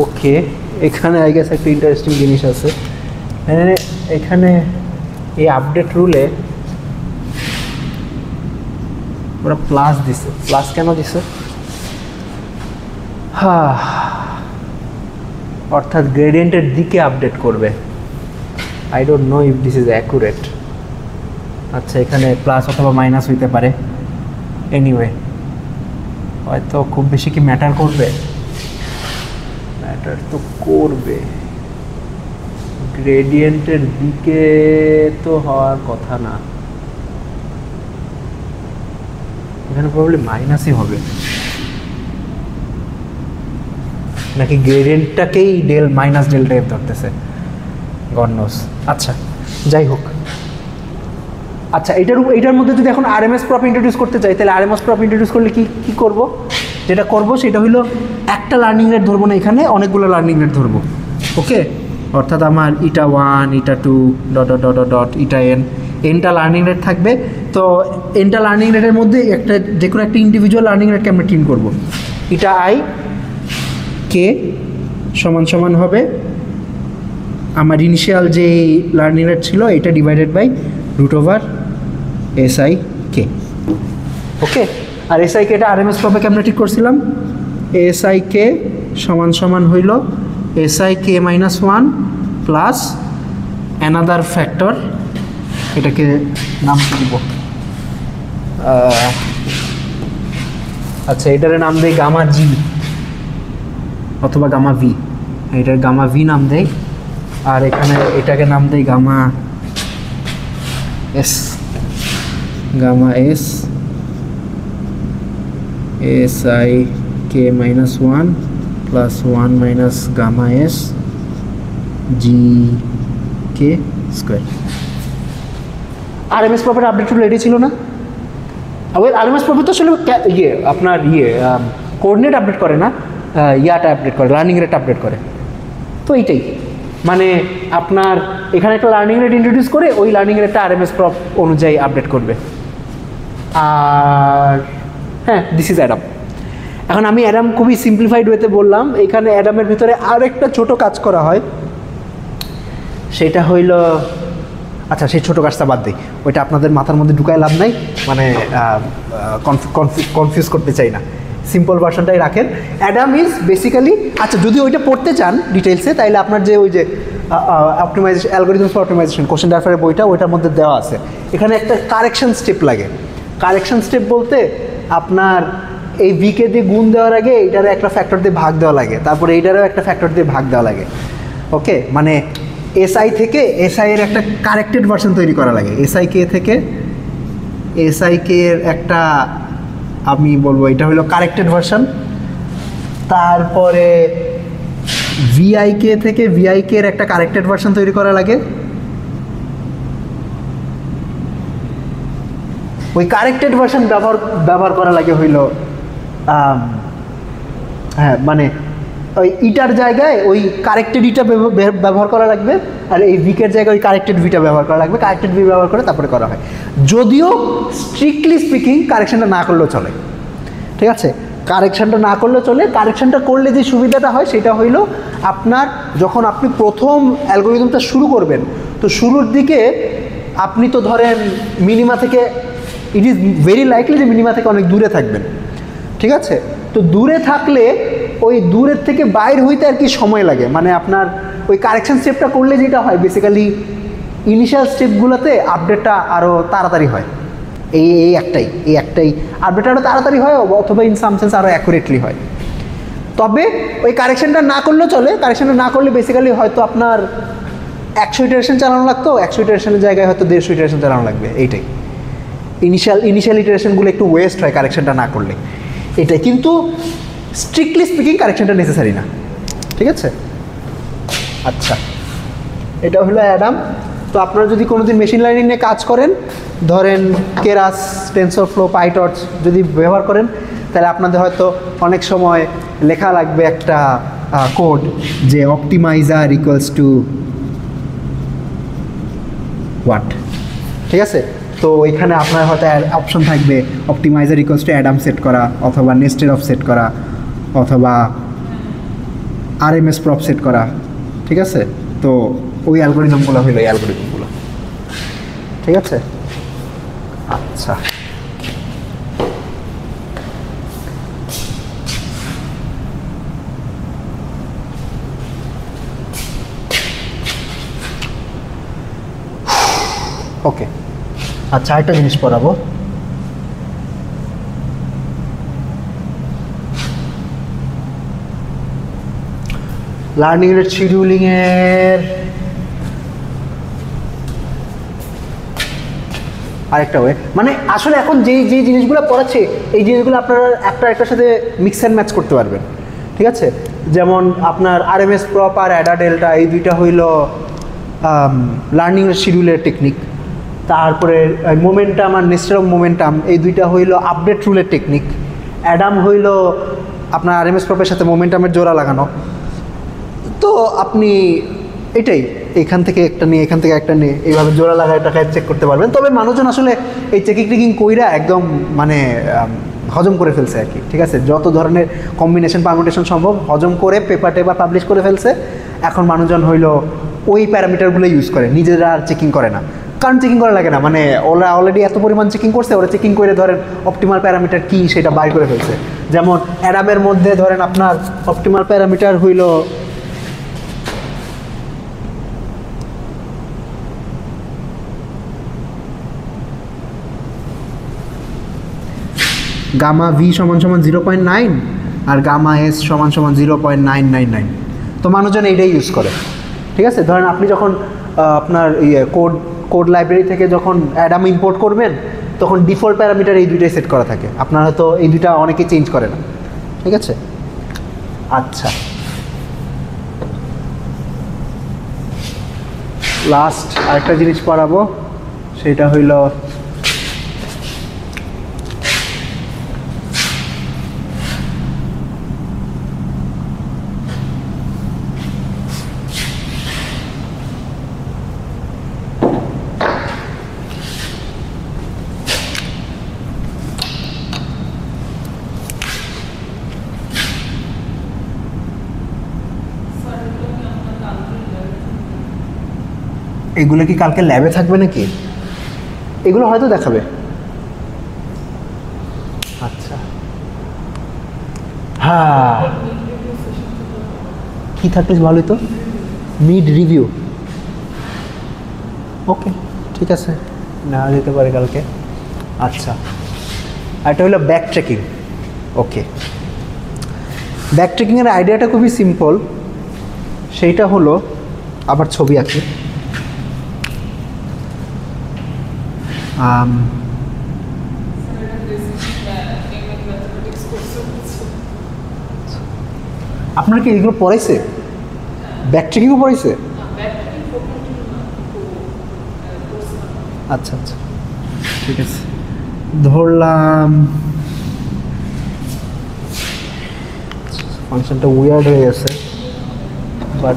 ওকে, এখানে আই গেস একটা ইন্টারেস্টিং জিনিস আছে। এখানে এই আপডেট রুলে ওরা প্লাস দিছে। প্লাস কেন দিছে? হ্যাঁ, অর্থাৎ গ্রেডিয়েন্টের দিকে আপডেট করবে। I don't know if this is accurate. আচ্ছা, এখানে প্লাস অথবা মাইনাস হইতে পারে। এনিওয়ে, হয়তো খুব বেশি কি ম্যাটার করবে? ম্যাটার তো করবে, গ্রেডিয়েন্টের দিকে তো হওয়ার কথা না, এখানে প্রবলেম মাইনাসই হবে নাকি গ্রেডিয়েন্টটাকেই মাইনাস ডেল্টা এফ ধরতেছে, গড নোস। আচ্ছা, যাই হোক। আচ্ছা, এইটার মধ্যে যদি এখন আরএমএস প্রপ ইন্ট্রোডিউস করতে চাই, তাহলে আরএমএস প্রপ ইন্ট্রোডিউস করলে কি করব? যেটা করব সেটা হলো একটা লার্নিং রেট ধরবো না, এখানে অনেকগুলো লার্নিং রেট ধরবো। ওকে, অর্থাৎ আমার ইটা 1, ইটা 2 ডট ডট ডট ডট ইটা এনটা লার্নিং রেট থাকবে। তো এনটা লার্নিং রেটের মধ্যে যে কোনো একটা ইন্ডিভিজুয়াল লার্নিং রেটকে আমরা ট্রিম করবো। ইটা আই কে সমান হবে আমার ইনিশিয়াল যে লার্নিং রেট ছিল এটা divided by √SI K। Okay, আর SI K এটা আরএমএস প্রপে আমরা ঠিক করছিলাম। SI K সমান হইল SI K -1 plus another factor, এটাকে নাম কি দিব, আচ্ছা এটার নাম দেই গামা জি অথবা গামা ভি, এটার গামা ভি নাম দেই, আর এখানে এটাকে নাম দেই gamma S, gamma S, S I K minus one plus one minus gamma S G K square. RMS প্রপার আপডেট টুল রেডি ছিল না? আরএমএস প্রপার তো আসলে আপনার কোঅর্ডিনেট আপডেট করে না, ইয়াটা আপডেট করে, লার্নিং রেট আপডেট করে। তো এইটাই মানে আপনার এখানে একটা লার্নিং রেট ইন্ট্রোডিউস করে ওই লার্নিং রেটটা আরএমএস প্রপ অনুযায়ী আপডেট করবে। আর হ্যাঁ, দিস ইজ অ্যাডাম। এখন আমি অ্যাডাম খুবই সিম্পলিফাইড ওয়েতে বললাম। এখানে অ্যাডামের ভিতরে আরেকটা ছোট কাজ করা হয়, সেটা হইল, আচ্ছা সেই ছোটো কাজটা বাদ দিই, ওইটা আপনাদের মাথার মধ্যে ঢুকায় লাভ নাই, মানে কনফিউজ করতে চাই না, সিম্পল ভার্সনটাই রাখেন। অ্যাডাম ইজ বেসিক্যালি, আচ্ছা যদি ওইটা পড়তে চান ডিটেলসে তাইলে আপনার যে ওই যে optimization, algorithms for optimization question ডারফারের বইটা, ওইটার মধ্যে দেওয়া আছে। এখানে একটা কারেকশন স্টেপ লাগে। কারেকশন স্টেপ বলতে আপনার এই ভিকে দিয়ে গুণ দেওয়ার আগে এইটারও একটা ফ্যাক্টর দিয়ে ভাগ দেওয়া লাগে, তারপরে এইটারও একটা ফ্যাক্টর দিয়ে ভাগ দেওয়া লাগে। ওকে, মানে এসআই থেকে এসআই এর একটা কারেক্টেড ভার্সন তৈরি করা লাগে। এসআই কে থেকে এসআই কে এর একটা, আমি বলবো এটা হলো কারেক্টেড ভার্সন। তারপরে ভিআইকে থেকে ভিআইকে এর একটা কারেক্টেড ভার্সন তৈরি করা লাগে। ওই কারেক্টেড ভার্সন ব্যবহার করা লাগে হইল, হ্যাঁ মানে ওই ইটার জায়গায় ওই কারেক্টেড ইটা ব্যবহার করা লাগবে, আর এই ভিকের জায়গায় ওই কারেক্টেড ভিটা ব্যবহার করা লাগবে। কারেক্টেড ভি ব্যবহার করে তারপরে করা হয়, যদিও স্ট্রিক্টলি স্পিকিং কারেকশনটা না করলেও চলে। ঠিক আছে, কারেকশনটা না করলেও চলে। কারেকশনটা করলে যে সুবিধাটা হয় সেটা হইল আপনার যখন আপনি প্রথম অ্যালগরিদমটা শুরু করবেন, তো শুরুর দিকে আপনি তো ধরেন মিনিমা থেকে, ইট ইজ ভেরি লাইকলি যে মিনিমা থেকে অনেক দূরে থাকবেন। ঠিক আছে, তো দূরে থাকলে ওই দূরের থেকে বাইর হইতে আর কি সময় লাগে, মানে আপনার ওই কারেকশন স্টেপটা করলে যেটা হয় বেসিক্যালি ইনিশিয়াল স্টেপগুলোতে আপডেটটা আরও তাড়াতাড়ি হয়। এই একটাই আপডেটটা আরও তাড়াতাড়ি হয়, অথবা ইন সাম সেন্স আরও অ্যাকুরেটলি হয়। তবে ওই কারেকশনটা না করলেও চলে। কারেকশনটা না করলে বেসিক্যালি হয়তো আপনার 100 ইটারেশন চালানো লাগতো, 100 ইটারেশনের জায়গায় হয়তো 150 ইটারেশন চালানো লাগবে। এইটাই ইনিশিয়াল ইটারেশনগুলো একটু ওয়েস্ট হয় কারেকশনটা না করলে, এটাই। কিন্তু স্ট্রিক্টলি স্পিকিং কারেকশনটা নেসেসারি না। ঠিক আছে, আচ্ছা এটা হলো অ্যাডাম। তো আপনারা যদি কোনোদিন মেশিন লার্নিং নিয়ে কাজ করেন, ধরেন কেরাস, টেনসরফ্লো, পাইটর্চ যদি ব্যবহার করেন, তাহলে আপনাদের হয়তো অনেক সময় লেখা লাগবে একটা কোড যে অপটিমাইজার ইকুয়ালস টু হোয়াট। ঠিক আছে, তো এখানে আপনার হয়তো অপশন থাকবে optimiser equals to Adam set করা, অথবা নেস্টেড অফ সেট করা, অথবা আরএমএস প্রপ সেট করা। ঠিক আছে, তো ওই অ্যালগরিদমগুলো হইলো এই অ্যালগরিদমগুলো। ঠিক আছে, আচ্ছা ওকে, আচ্ছা একটা জিনিস পড়াবো। লার্নিং রেট শিডিউলিংয়ের আরেকটা ওয়ে, মানে আসলে এখন যে জিনিসগুলো পড়াচ্ছে এই জিনিসগুলো আপনারা একটার সাথে মিক্স অ্যান্ড ম্যাচ করতে পারবেন। ঠিক আছে, যেমন আপনার আরএমএস প্রপ আর অ্যাডা ডেল্টা এই দুইটা হইল লার্নিং রেট শিডিউলের টেকনিক। তারপরে মোমেন্টাম আর নেস্টেড অফ মোমেন্টাম এই দুইটা হইল আপডেট রুলের টেকনিক। অ্যাডাম হইল আপনার আরএমএস প্রপের সাথে মোমেন্টামের জোড়া লাগানো। তো আপনি এটাই এখান থেকে একটা নিয়ে এখান থেকে একটা নিয়ে এইভাবে জোড়া লাগায় টাকায় চেক করতে পারবেন। তবে মানুষজন আসলে এই চেকিং কইরা একদম মানে হজম করে ফেলছে আর কি। ঠিক আছে, যত ধরনের কম্বিনেশন পারমুটেশন সম্ভব হজম করে পেপার পাবলিশ করে ফেলছে। এখন মানুষজন হইলো ওই প্যারামিটারগুলো ইউজ করে, নিজেরা আর চেকিং করে না। কারণ চেকিং করা লাগে না, মানে ওরা অলরেডি এত পরিমাণ চেকিং করছে, ওরা চেকিং করে ধরেন অপটিমাল প্যারামিটার কী সেটা বাই করে ফেলছে। যেমন অ্যাডামের মধ্যে ধরেন আপনার অপটিমাল প্যারামিটার হইল গামা ভি সমান সমান 0.9 আর গামা এস সমান সমান 0.999। তো মানুষজন এইটাই ইউজ করে। ঠিক আছে, ধরেন আপনি যখন আপনার কোড লাইব্রেরি থেকে যখন অ্যাডাম ইম্পোর্ট করবেন তখন ডিফল্ট প্যারামিটার এই দুইটাই সেট করা থাকে, আপনার হয়তো এই দুইটা অনেকে চেঞ্জ করে না। ঠিক আছে, আচ্ছা লাস্ট আরেকটা জিনিস পড়াবো, সেটা হইল এগুলো কি কালকে ল্যাবে থাকবে নাকি? এগুলো হয়তো দেখাবে। আচ্ছা হ্যাঁ, কি থাকলে ভালোই তো, মিড রিভিউ। ওকে ঠিক আছে, নেওয়া যেতে পারে কালকে। আচ্ছা, এটা হলো ব্যাক ট্রেকিং। ওকে, ব্যাক ট্রেকিংয়ের আইডিয়াটা খুবই সিম্পল। সেইটা হলো, আবার ছবি আঁকি। আপনার কি এগুলো পড়াইছে? ব্যাক ট্রেকিংও পড়াইছে? আচ্ছা আচ্ছা ঠিক আছে, ধরলাম ফাংশনটা উইয়ার্ড হয়ে গেছে, but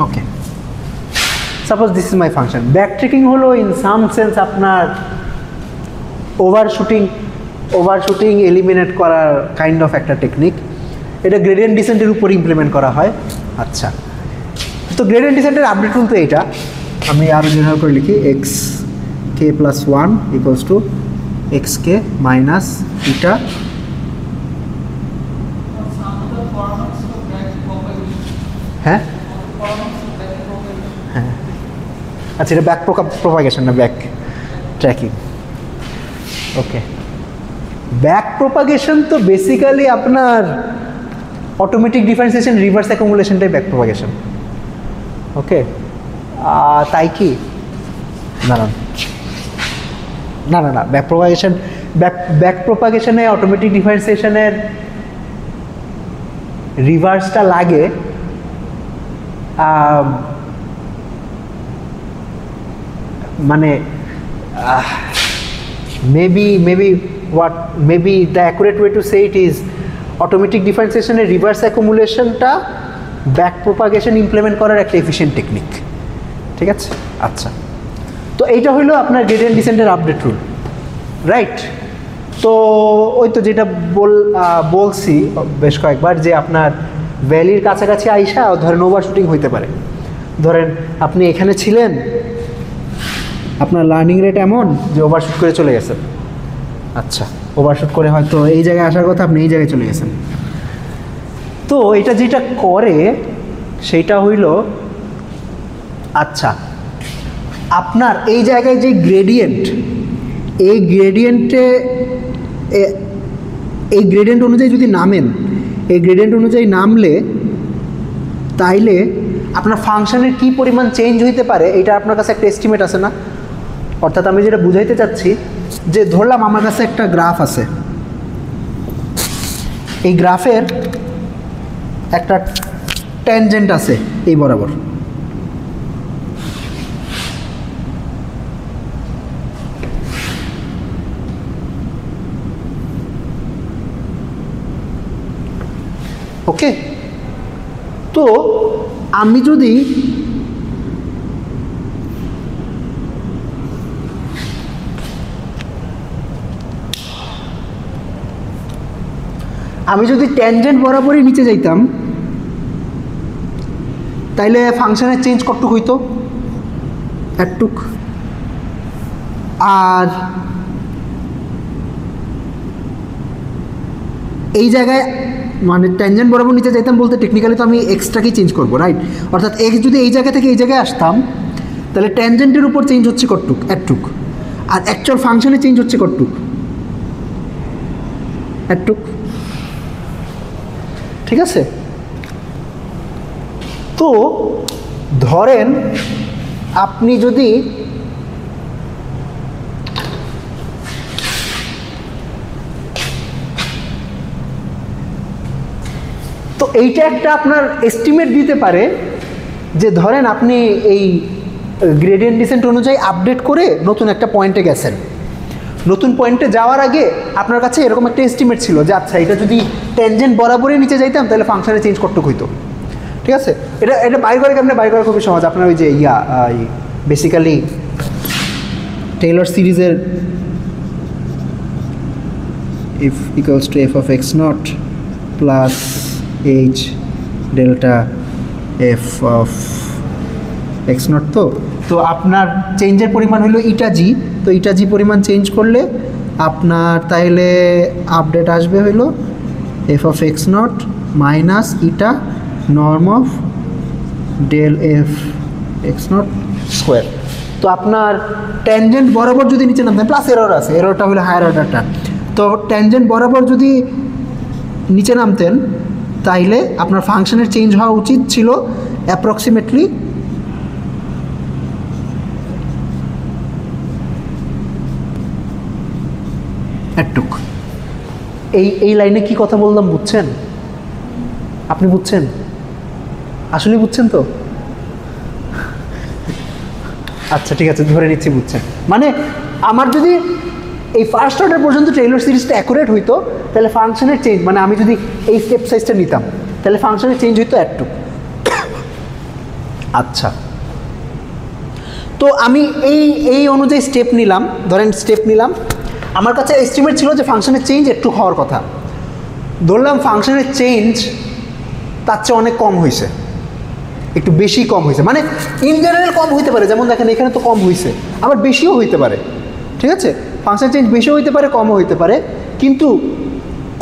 okay, suppose this is my function. Back trekking হলো ইন সাম সেন্স আপনার ওভারশুটিং এলিমিনেট করার কাইন্ড অফ একটা টেকনিক। এটা গ্রেডিয়েন্ট ডিসেন্টের উপর ইমপ্লিমেন্ট করা হয়। আচ্ছা, তো গ্রেডিয়েন্ট ডিসেন্টের আপডেট রুল তো এইটা, আমি আরও জেনারেল করে লিখি, X K plus 1 equals to X K minus eta. হ্যাঁ হ্যাঁ, আচ্ছা এটা ব্যাক প্রপাগেশন না back tracking. Okay, back propagation তো বেসিক্যালি আপনার অটোমেটিক ডিফারেন্সিয়েশন রিভার্স অ্যাকুমুলেশনটাই ব্যাক প্রপাগেশন। ওকে, তাই কি? না না না না না, ব্যাক প্রপাগেশনে অটোমেটিক ডিফারেন্সিয়েশনের রিভার্সটা লাগে মানে maybe the accurate way to say it is automatic ডিফারেন্সিয়েশনের রিভার্স অ্যাকুমুলেশনটা ব্যাক প্রপাগেশন ইমপ্লিমেন্ট করার একটা এফিশিয়েন্ট টেকনিক। ঠিক আছে, আচ্ছা তো এইটা হইলো আপনার গ্রেডিয়েন্ট ডিসেন্টের আপডেট রুল, রাইট? তো ওই তো যেটা বলছি বেশ কয়েকবার, যে আপনার ভ্যালির কাছাকাছি আইসা ধরেন ওভারশুটিং হইতে পারে। ধরেন আপনি এখানে ছিলেন, আপনার লার্নিং রেট এমন যে ওভারশুট করে চলে গেছেন। আচ্ছা, ওভারশুট করে হয়তো এই জায়গায় আসার কথা, আপনি এই জায়গায় চলে গেছেন। তো এটা যেটা করে সেইটা হইল, আচ্ছা আপনার এই জায়গায় যে গ্রেডিয়েন্ট, এই গ্রেডিয়েন্ট অনুযায়ী যদি নামেন, এই গ্রেডিয়েন্ট অনুযায়ী নামলে তাইলে আপনার ফাংশনের কি পরিমাণ চেঞ্জ হইতে পারে এটা আপনার কাছে একটা এস্টিমেট আছে না? অর্থাৎ আমি যেটা বুঝাইতে চাচ্ছি, যে ধরলাম আমার কাছে একটা গ্রাফ আছে, এই গ্রাফের একটা ট্যানজেন্ট আছে এই বরাবর। ওকে, তো আমি যদি ট্যানজেন্ট বরাবরই নিচে যাইতাম, তাইলে ফাংশনের চেঞ্জ কতটুক হইতো? একটুক। আর এই জায়গায় মানে ট্যানজেন্ট বরাবর নিচে যাইতাম বলতে টেকনিক্যালি তো আমি এক্সটাকেই চেঞ্জ করবো, রাইট? অর্থাৎ এক্স যদি এই জায়গা থেকে এই জায়গায় আসতাম তাহলে ট্যানজেন্টের উপর চেঞ্জ হচ্ছে কতটুক, একটুক, আর অ্যাকচুয়াল ফাংশনে চেঞ্জ হচ্ছে কতটুক, একটুক। ঠিক আছে? তো ধরেন আপনি যদি তো এইটা একটা আপনার এস্টিমেট দিতে পারে যে ধরেন আপনি এই গ্রেডিয়েন্ট ডিসেন্ট অনুযায়ী আপডেট করে নতুন একটা পয়েন্টে গেছেন, নতুন পয়েন্টে যাওয়ার আগে আপনার কাছে এরকম একটা এস্টিমেট ছিল যে আচ্ছা এটা যদি ট্যানজেন্ট বরাবরই নিচে যাইতাম তাহলে ফাংশনে চেঞ্জ করতে হইতো। ঠিক আছে? এটা বাইর করে কেমনে বাইর করা খুবই সহজ। আপনার ওই যে বেসিক্যালি টেইলর সিরিজের if equals to f of x naught plus h delta f of x naught, তো আপনার চেঞ্জের পরিমাণ হলো ইটা জি, তো ইটা জি পরিমাণ চেঞ্জ করলে আপনার তাইলে আপডেট আসবে হলো f of x naught minus eta norm of del F X naught square. তো আপনার ট্যানজেন্ট বরাবর যদি নিচে নামতেন, প্লাস এরর আছে, এররটা হলো হায়ার অর্ডারটা, তো ট্যানজেন্ট বরাবর যদি নিচে নামতেন তাইলে আপনার ফাংশনের চেঞ্জ হওয়া উচিত ছিল অ্যাপ্রক্সিমেটলি একটুক। এই লাইনে কি কথা বললাম বুঝছেন? আপনি বুঝছেন? আসলে বুঝছেন তো? আচ্ছা ঠিক আছে, ধরে নিচ্ছি বুঝছেন। মানে আমার যদি এই ফার্স্ট অর্ডার পর্যন্ত টেইলর সিরিজটা অ্যাকুরেট হইতো তাহলে ফাংশনের চেঞ্জ, মানে আমি যদি এই স্টেপ সাইজটা নিতাম তাহলে ফাংশনের চেঞ্জ হইতো একটু। আচ্ছা, তো আমি এই অনুযায়ী স্টেপ নিলাম, ধরেন স্টেপ নিলাম, আমার কাছে এস্টিমেট ছিল যে ফাংশনের চেঞ্জ একটু হওয়ার কথা, ধরলাম ফাংশনের চেঞ্জ তার চেয়ে অনেক কম হয়েছে, একটু বেশি কম হয়েছে, মানে ইন জেনারেল কম হইতে পারে, যেমন দেখেন এখানে তো কম হয়েছে, আবার বেশিও হইতে পারে। ঠিক আছে? ফাংশন চেঞ্জ বেশিও হইতে পারে, কমও হইতে পারে, কিন্তু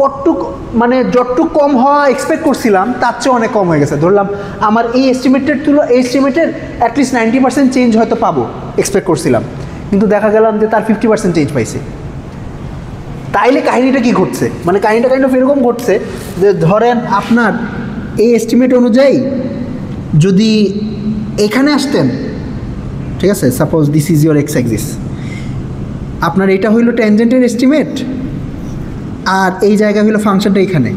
কতটুক মানে যতটুক কম হওয়া এক্সপেক্ট করছিলাম তার চেয়ে অনেক কম হয়ে গেছে। ধরলাম আমার এই এস্টিমেটের অ্যাটলিস্ট 90% চেঞ্জ হয়তো পাবো এক্সপেক্ট করছিলাম, কিন্তু দেখা গেলাম যে তার 50% চেঞ্জ পাইছে। তাইলে কাহিনীটা কি ঘটছে? মানে কাহিনীটা এরকম ঘটছে যে ধরেন আপনার এই এস্টিমেট অনুযায়ী যদি এখানে আসতেন, ঠিক আছে, suppose this is your x Axis, আপনার এটা হইল ট্যানজেন্টের এস্টিমেট আর এই জায়গা হইল ফাংশনটা এখানে।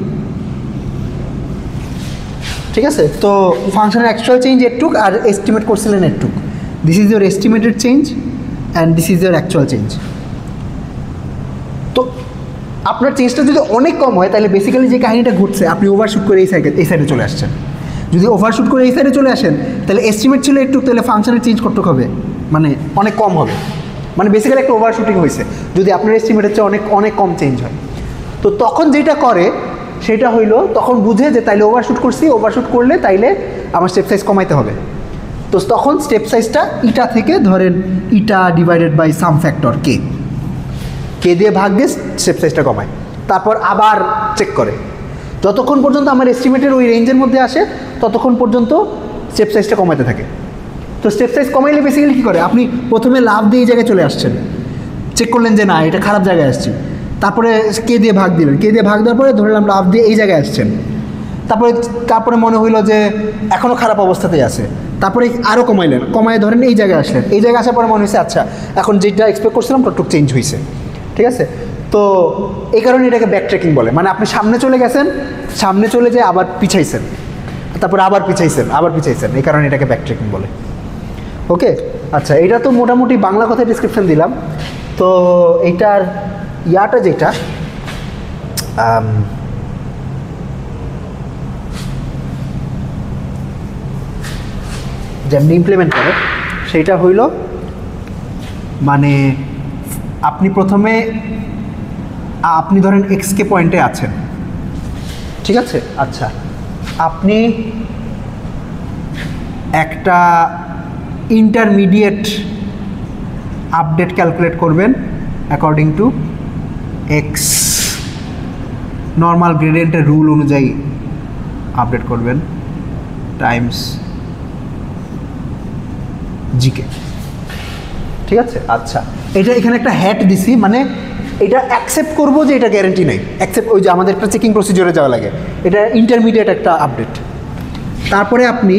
ঠিক আছে? তো ফাংশনের অ্যাকচুয়াল চেঞ্জ এটুক আর এস্টিমেট করছিলেন এটুক। This is your estimated change and this is your actual change. তো আপনার চেঞ্জটা যদি অনেক কম হয় তাহলে বেসিক্যালি যে কাহিনীটা ঘটছে, আপনি ওভারশুট করে এই সাইডে চলে আসছেন। যদি ওভারশুট করে এই সাইডে চলে আসেন তাহলে এস্টিমেট ছিল একটু, তাহলে ফাংশনের চেঞ্জ করতে হবে মানে অনেক কম হবে, মানে বেসিক্যালি একটা ওভারশুটিং হয়েছে যদি আপনার এস্টিমেটের চেয়ে অনেক কম চেঞ্জ হয়। তো তখন যেটা করে সেটা হইলো, তখন বুঝে যে তাইলে ওভারশুট করছি, ওভারশুট করলে তাইলে আমার স্টেপ সাইজ কমাইতে হবে। তো তখন স্টেপ সাইজটা ইটা থেকে ধরেন ইটা ডিভাইডেড বাই সাম ফ্যাক্টর কে দিয়ে ভাগ দিয়ে স্টেপ সাইজটা কমায়, তারপর আবার চেক করে যতক্ষণ পর্যন্ত আমার এস্টিমেটের ওই রেঞ্জের মধ্যে আসে ততক্ষণ পর্যন্ত স্টেপ সাইজটা কমাতে থাকে। তো স্টেপ সাইজ কমাইলে বেসিক্যালি কী করে, আপনি প্রথমে লাভ দিয়ে এই জায়গায় চলে আসছেন, চেক করলেন যে না এটা খারাপ জায়গায় আসছি, তারপরে কে দিয়ে ভাগ দিলেন, কে দিয়ে ভাগ দেওয়ার পরে ধরলাম লাভ দিয়ে এই জায়গায় আসছেন, তারপরে মনে হইলো যে এখনও খারাপ অবস্থাতেই আছে, তারপরে আরও কমাইলেন, কমায় ধরেন এই জায়গায় আসলেন, এই জায়গায় আসার পরে মনে হয়েছে আচ্ছা এখন যেটা এক্সপেক্ট করছিলাম ততটুকু চেঞ্জ হয়েছে। ঠিক আছে? তো এই কারণে এটাকে ব্যাক ট্র্যাকিং বলে, মানে আপনি সামনে চলে গেছেন, সামনে চলে যেয়ে আবার পিছাইছেন, তারপরে আবার পিছাইছেন, এই কারণে এটাকে ব্যাক ট্র্যাকিং বলে। ওকে, আচ্ছা, এটা তো মোটামুটি বাংলা কথায় ডিসক্রিপশন দিলাম। তো এইটার ইয়াটা যেটা যেমনি ইমপ্লিমেন্ট করে সেইটা হইল, মানে আপনি প্রথমে আপনি ধরেন এক্সকে পয়েন্টে আছেন, ঠিক আছে? আচ্ছা, আপনি একটা ইন্টারমিডিয়েট আপডেট ক্যালকুলেট করবেন অ্যাকর্ডিং টু এক্স নর্মাল গ্রেডিয়েন্টের রুল অনুযায়ী আপডেট করবেন টাইমস জিকে। ঠিক আছে, আচ্ছা এটা এখানে একটা হ্যাট দিছি, মানে এটা অ্যাকসেপ্ট করবো যে এটা গ্যারেন্টি নেই, অ্যাকসেপ্ট ওই যে আমাদের একটা চেকিং প্রসিডিওরে যাওয়া লাগে, এটা ইন্টারমিডিয়েট একটা আপডেট। তারপরে আপনি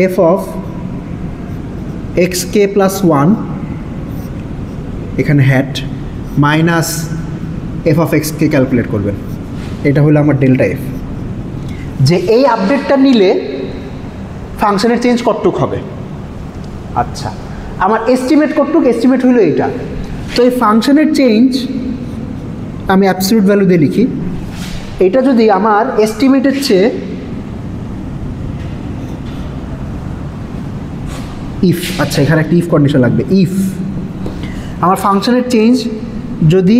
F of X K plus one, এখানে hat minus F of X K calculate করবেন, এটা হলো আমার ডেল্টা এফ, যে এই আপডেটটা নিলে ফাংশনের চেঞ্জ কতটুক হবে। আচ্ছা আমার এস্টিমেট কতটুক, এস্টিমেট হইলো এইটা। তো এই ফাংশনের চেঞ্জ আমি অ্যাবসলিউট ভ্যালু দিয়ে লিখি, এটা যদি আমার এস্টিমেটের চেয়ে ইফ, আচ্ছা এখানে একটা ইফ কন্ডিশন লাগবে, ইফ আমার ফাংশনের চেঞ্জ যদি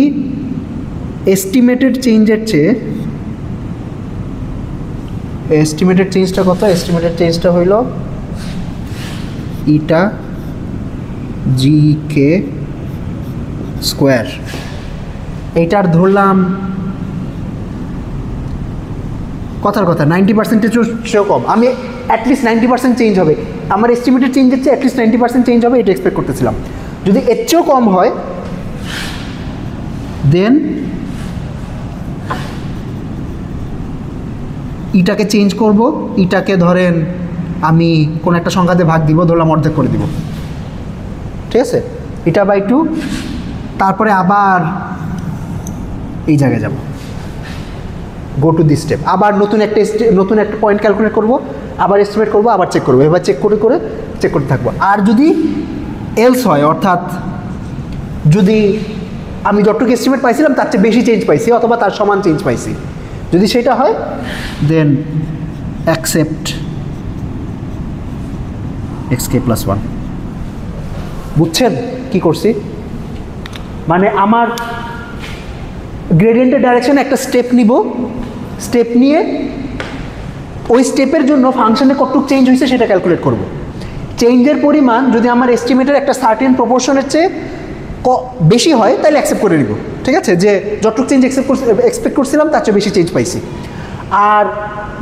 এস্টিমেটেড চেঞ্জের চেয়ে, এস্টিমেটেড চেঞ্জটা কত, এস্টিমেটেড চেঞ্জটা হইল ইটা জি কে স্কোয়ার, এইটার ধরলাম কথার কথা 90%-এর চেয়েও কম, আমি অ্যাটলিস্ট 90% চেঞ্জ হবে, আমার এস্টিমেটেড চেঞ্জের চেয়ে অ্যাটলিস্ট 90% চেঞ্জ হবে, এটা এক্সপেক্ট করতেছিলাম। যদি এর চেয়েও কম হয় দেন ইটাকে চেঞ্জ করব, ইটাকে ধরেন আমি কোন একটা সংখ্যাতে ভাগ দিব, ধরলাম অর্ধেক করে দিব, ঠিক আছে, ইটা বাই 2, তারপরে আবার এই জায়গায় যাব, গো টু দিস স্টেপ, আবার নতুন একটা পয়েন্ট ক্যালকুলেট করব, আবার এস্টিমেট করব, আবার চেক করবো, এবার চেক করতে থাকবো। আর যদি এলস হয়, অর্থাৎ যদি আমি যতটুকু এস্টিমেট পাইছিলাম তার চেয়ে বেশি চেঞ্জ পাইছি অথবা তার সমান চেঞ্জ পাইছি, যদি সেটা হয় দেন accept x K plus one. বুঝছেন কি করছি? মানে আমার গ্রেডিয়েন্টের ডাইরেকশনে একটা স্টেপ নিব, স্টেপ নিয়ে ওই স্টেপের জন্য ফাংশনে কতটুকু চেঞ্জ হয়েছে সেটা ক্যালকুলেট করব। চেঞ্জের পরিমাণ যদি আমার এস্টিমেটের একটা সার্টেন প্রপোর্শনের চেয়ে বেশি হয় তাহলে অ্যাকসেপ্ট করে নিব, ঠিক আছে, যে যতটুকু চেঞ্জ এক্সপেক্ট করছিলাম তার চেয়ে বেশি চেঞ্জ পাইছি। আর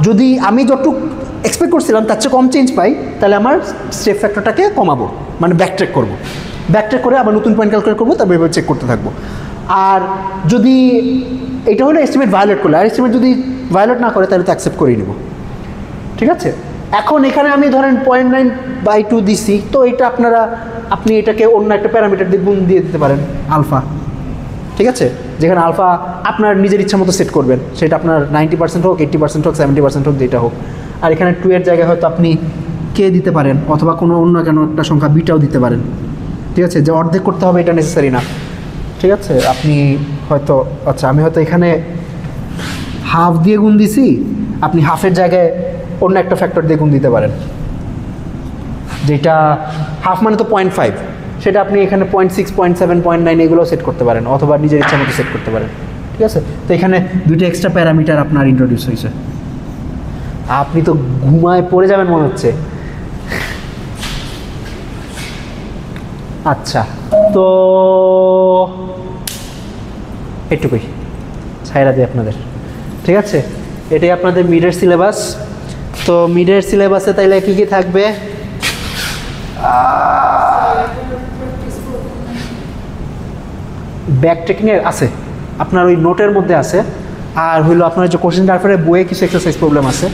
যদি আমি যতটুকু এক্সপেক্ট করছিলাম তার চেয়ে কম চেঞ্জ পাই তাহলে আমার স্টেপ ফ্যাক্টরটাকে কমাবো, মানে ব্যাকট্র্যাক করব, ব্যাকট্র্যাক করে আবার নতুন পয়েন্ট ক্যালকুলেট করবো, তারপর এবার চেক করতে থাকবো। আর যদি এটা হলো এস্টিমেট ভায়োলেট করলে, আর এস্টিমেট যদি ভায়োলেট না করে তাহলে তো অ্যাকসেপ্ট করেই নেব, ঠিক আছে। এখন এখানে আমি ধরেন 0.9/2 দিছি, তো এটা আপনি এটাকে অন্য একটা প্যারামিটার দিয়ে গুণ দিয়ে দিতে পারেন আলফা, ঠিক আছে, যেখানে আলফা আপনার নিজের ইচ্ছা মতো সেট করবেন, সেটা আপনার 90% হোক, 80% হোক, 70% হোক, যেটা হোক। আর এখানে 2 এর জায়গায় হয়তো আপনি কে দিতে পারেন, অথবা কোনো অন্য কেন একটা সংখ্যা বিটাও দিতে পারেন, ঠিক আছে, যে অর্ধেক করতে হবে এটা নেসেসারি না, ঠিক আছে। আপনি হয়তো, আচ্ছা আমি হয়তো এখানে হাফ দিয়ে গুণ দিছি, আপনি হাফের জায়গায় অন্য একটা ফ্যাক্টর দিয়ে গুণ দিতে পারেন, যেটা হাফ মানে তো 0.5, সেটা আপনি এখানে 0.6, 0.7, 0.9 এগুলো সেট করতে পারেন, অথবা নিজের ইচ্ছা মতো সেট করতে পারেন, ঠিক আছে। তো এখানে দুইটা এক্সট্রা প্যারামিটার আপনার ইন্ট্রোডিউস হয়েছে। আপনি তো ঘুমায় পড়ে যাবেন মনে হচ্ছে। আচ্ছা, তো এটুকুই ছাইরা দিই আপনাদের, ঠিক আছে। এটাই আপনাদের মিডের সিলেবাস। তো মিডের সিলেবাসে তাইলে কী কী থাকবে? ব্যাক ট্রেকিংয়ের আছে, আপনার ওই নোটের মধ্যে আছে। আর হইলো আপনার যে কোশ্চেন ডারফারের বইয়ে কিছু এক্সারসাইজ প্রবলেম আছে।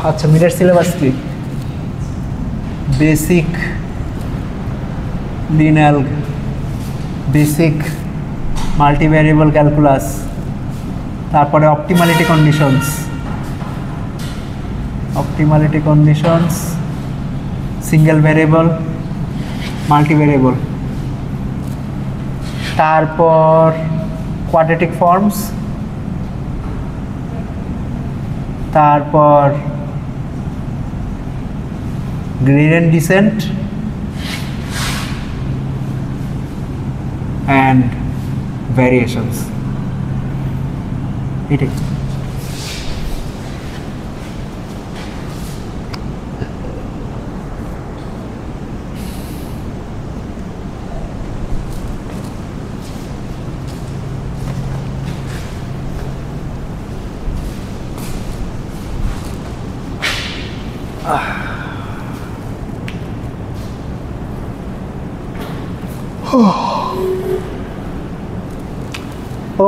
আচ্ছা, মিডের সিলেবাস কি? Basic linear, basic multivariable calculus, তারপরে optimality conditions, single variable, multivariable, তারপর কোয়াড্রেটিক ফর্মস, তারপর gradient descent and variations, এটাই।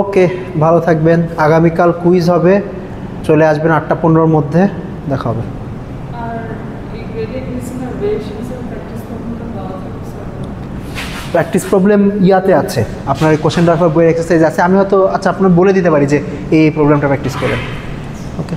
ওকে, ভালো থাকবেন। আগামীকাল কুইজ হবে, চলে আসবেন 8:15-র মধ্যে, দেখা হবে। প্র্যাকটিস প্রবলেম ইয়াতে আছে, আপনার কোশ্চেন রাখার বইয়ের এক্সারসাইজ আছে। আমি হয়তো আচ্ছা আপনার বলে দিতে পারি যে এই প্রবলেমটা প্র্যাকটিস করেন। ওকে।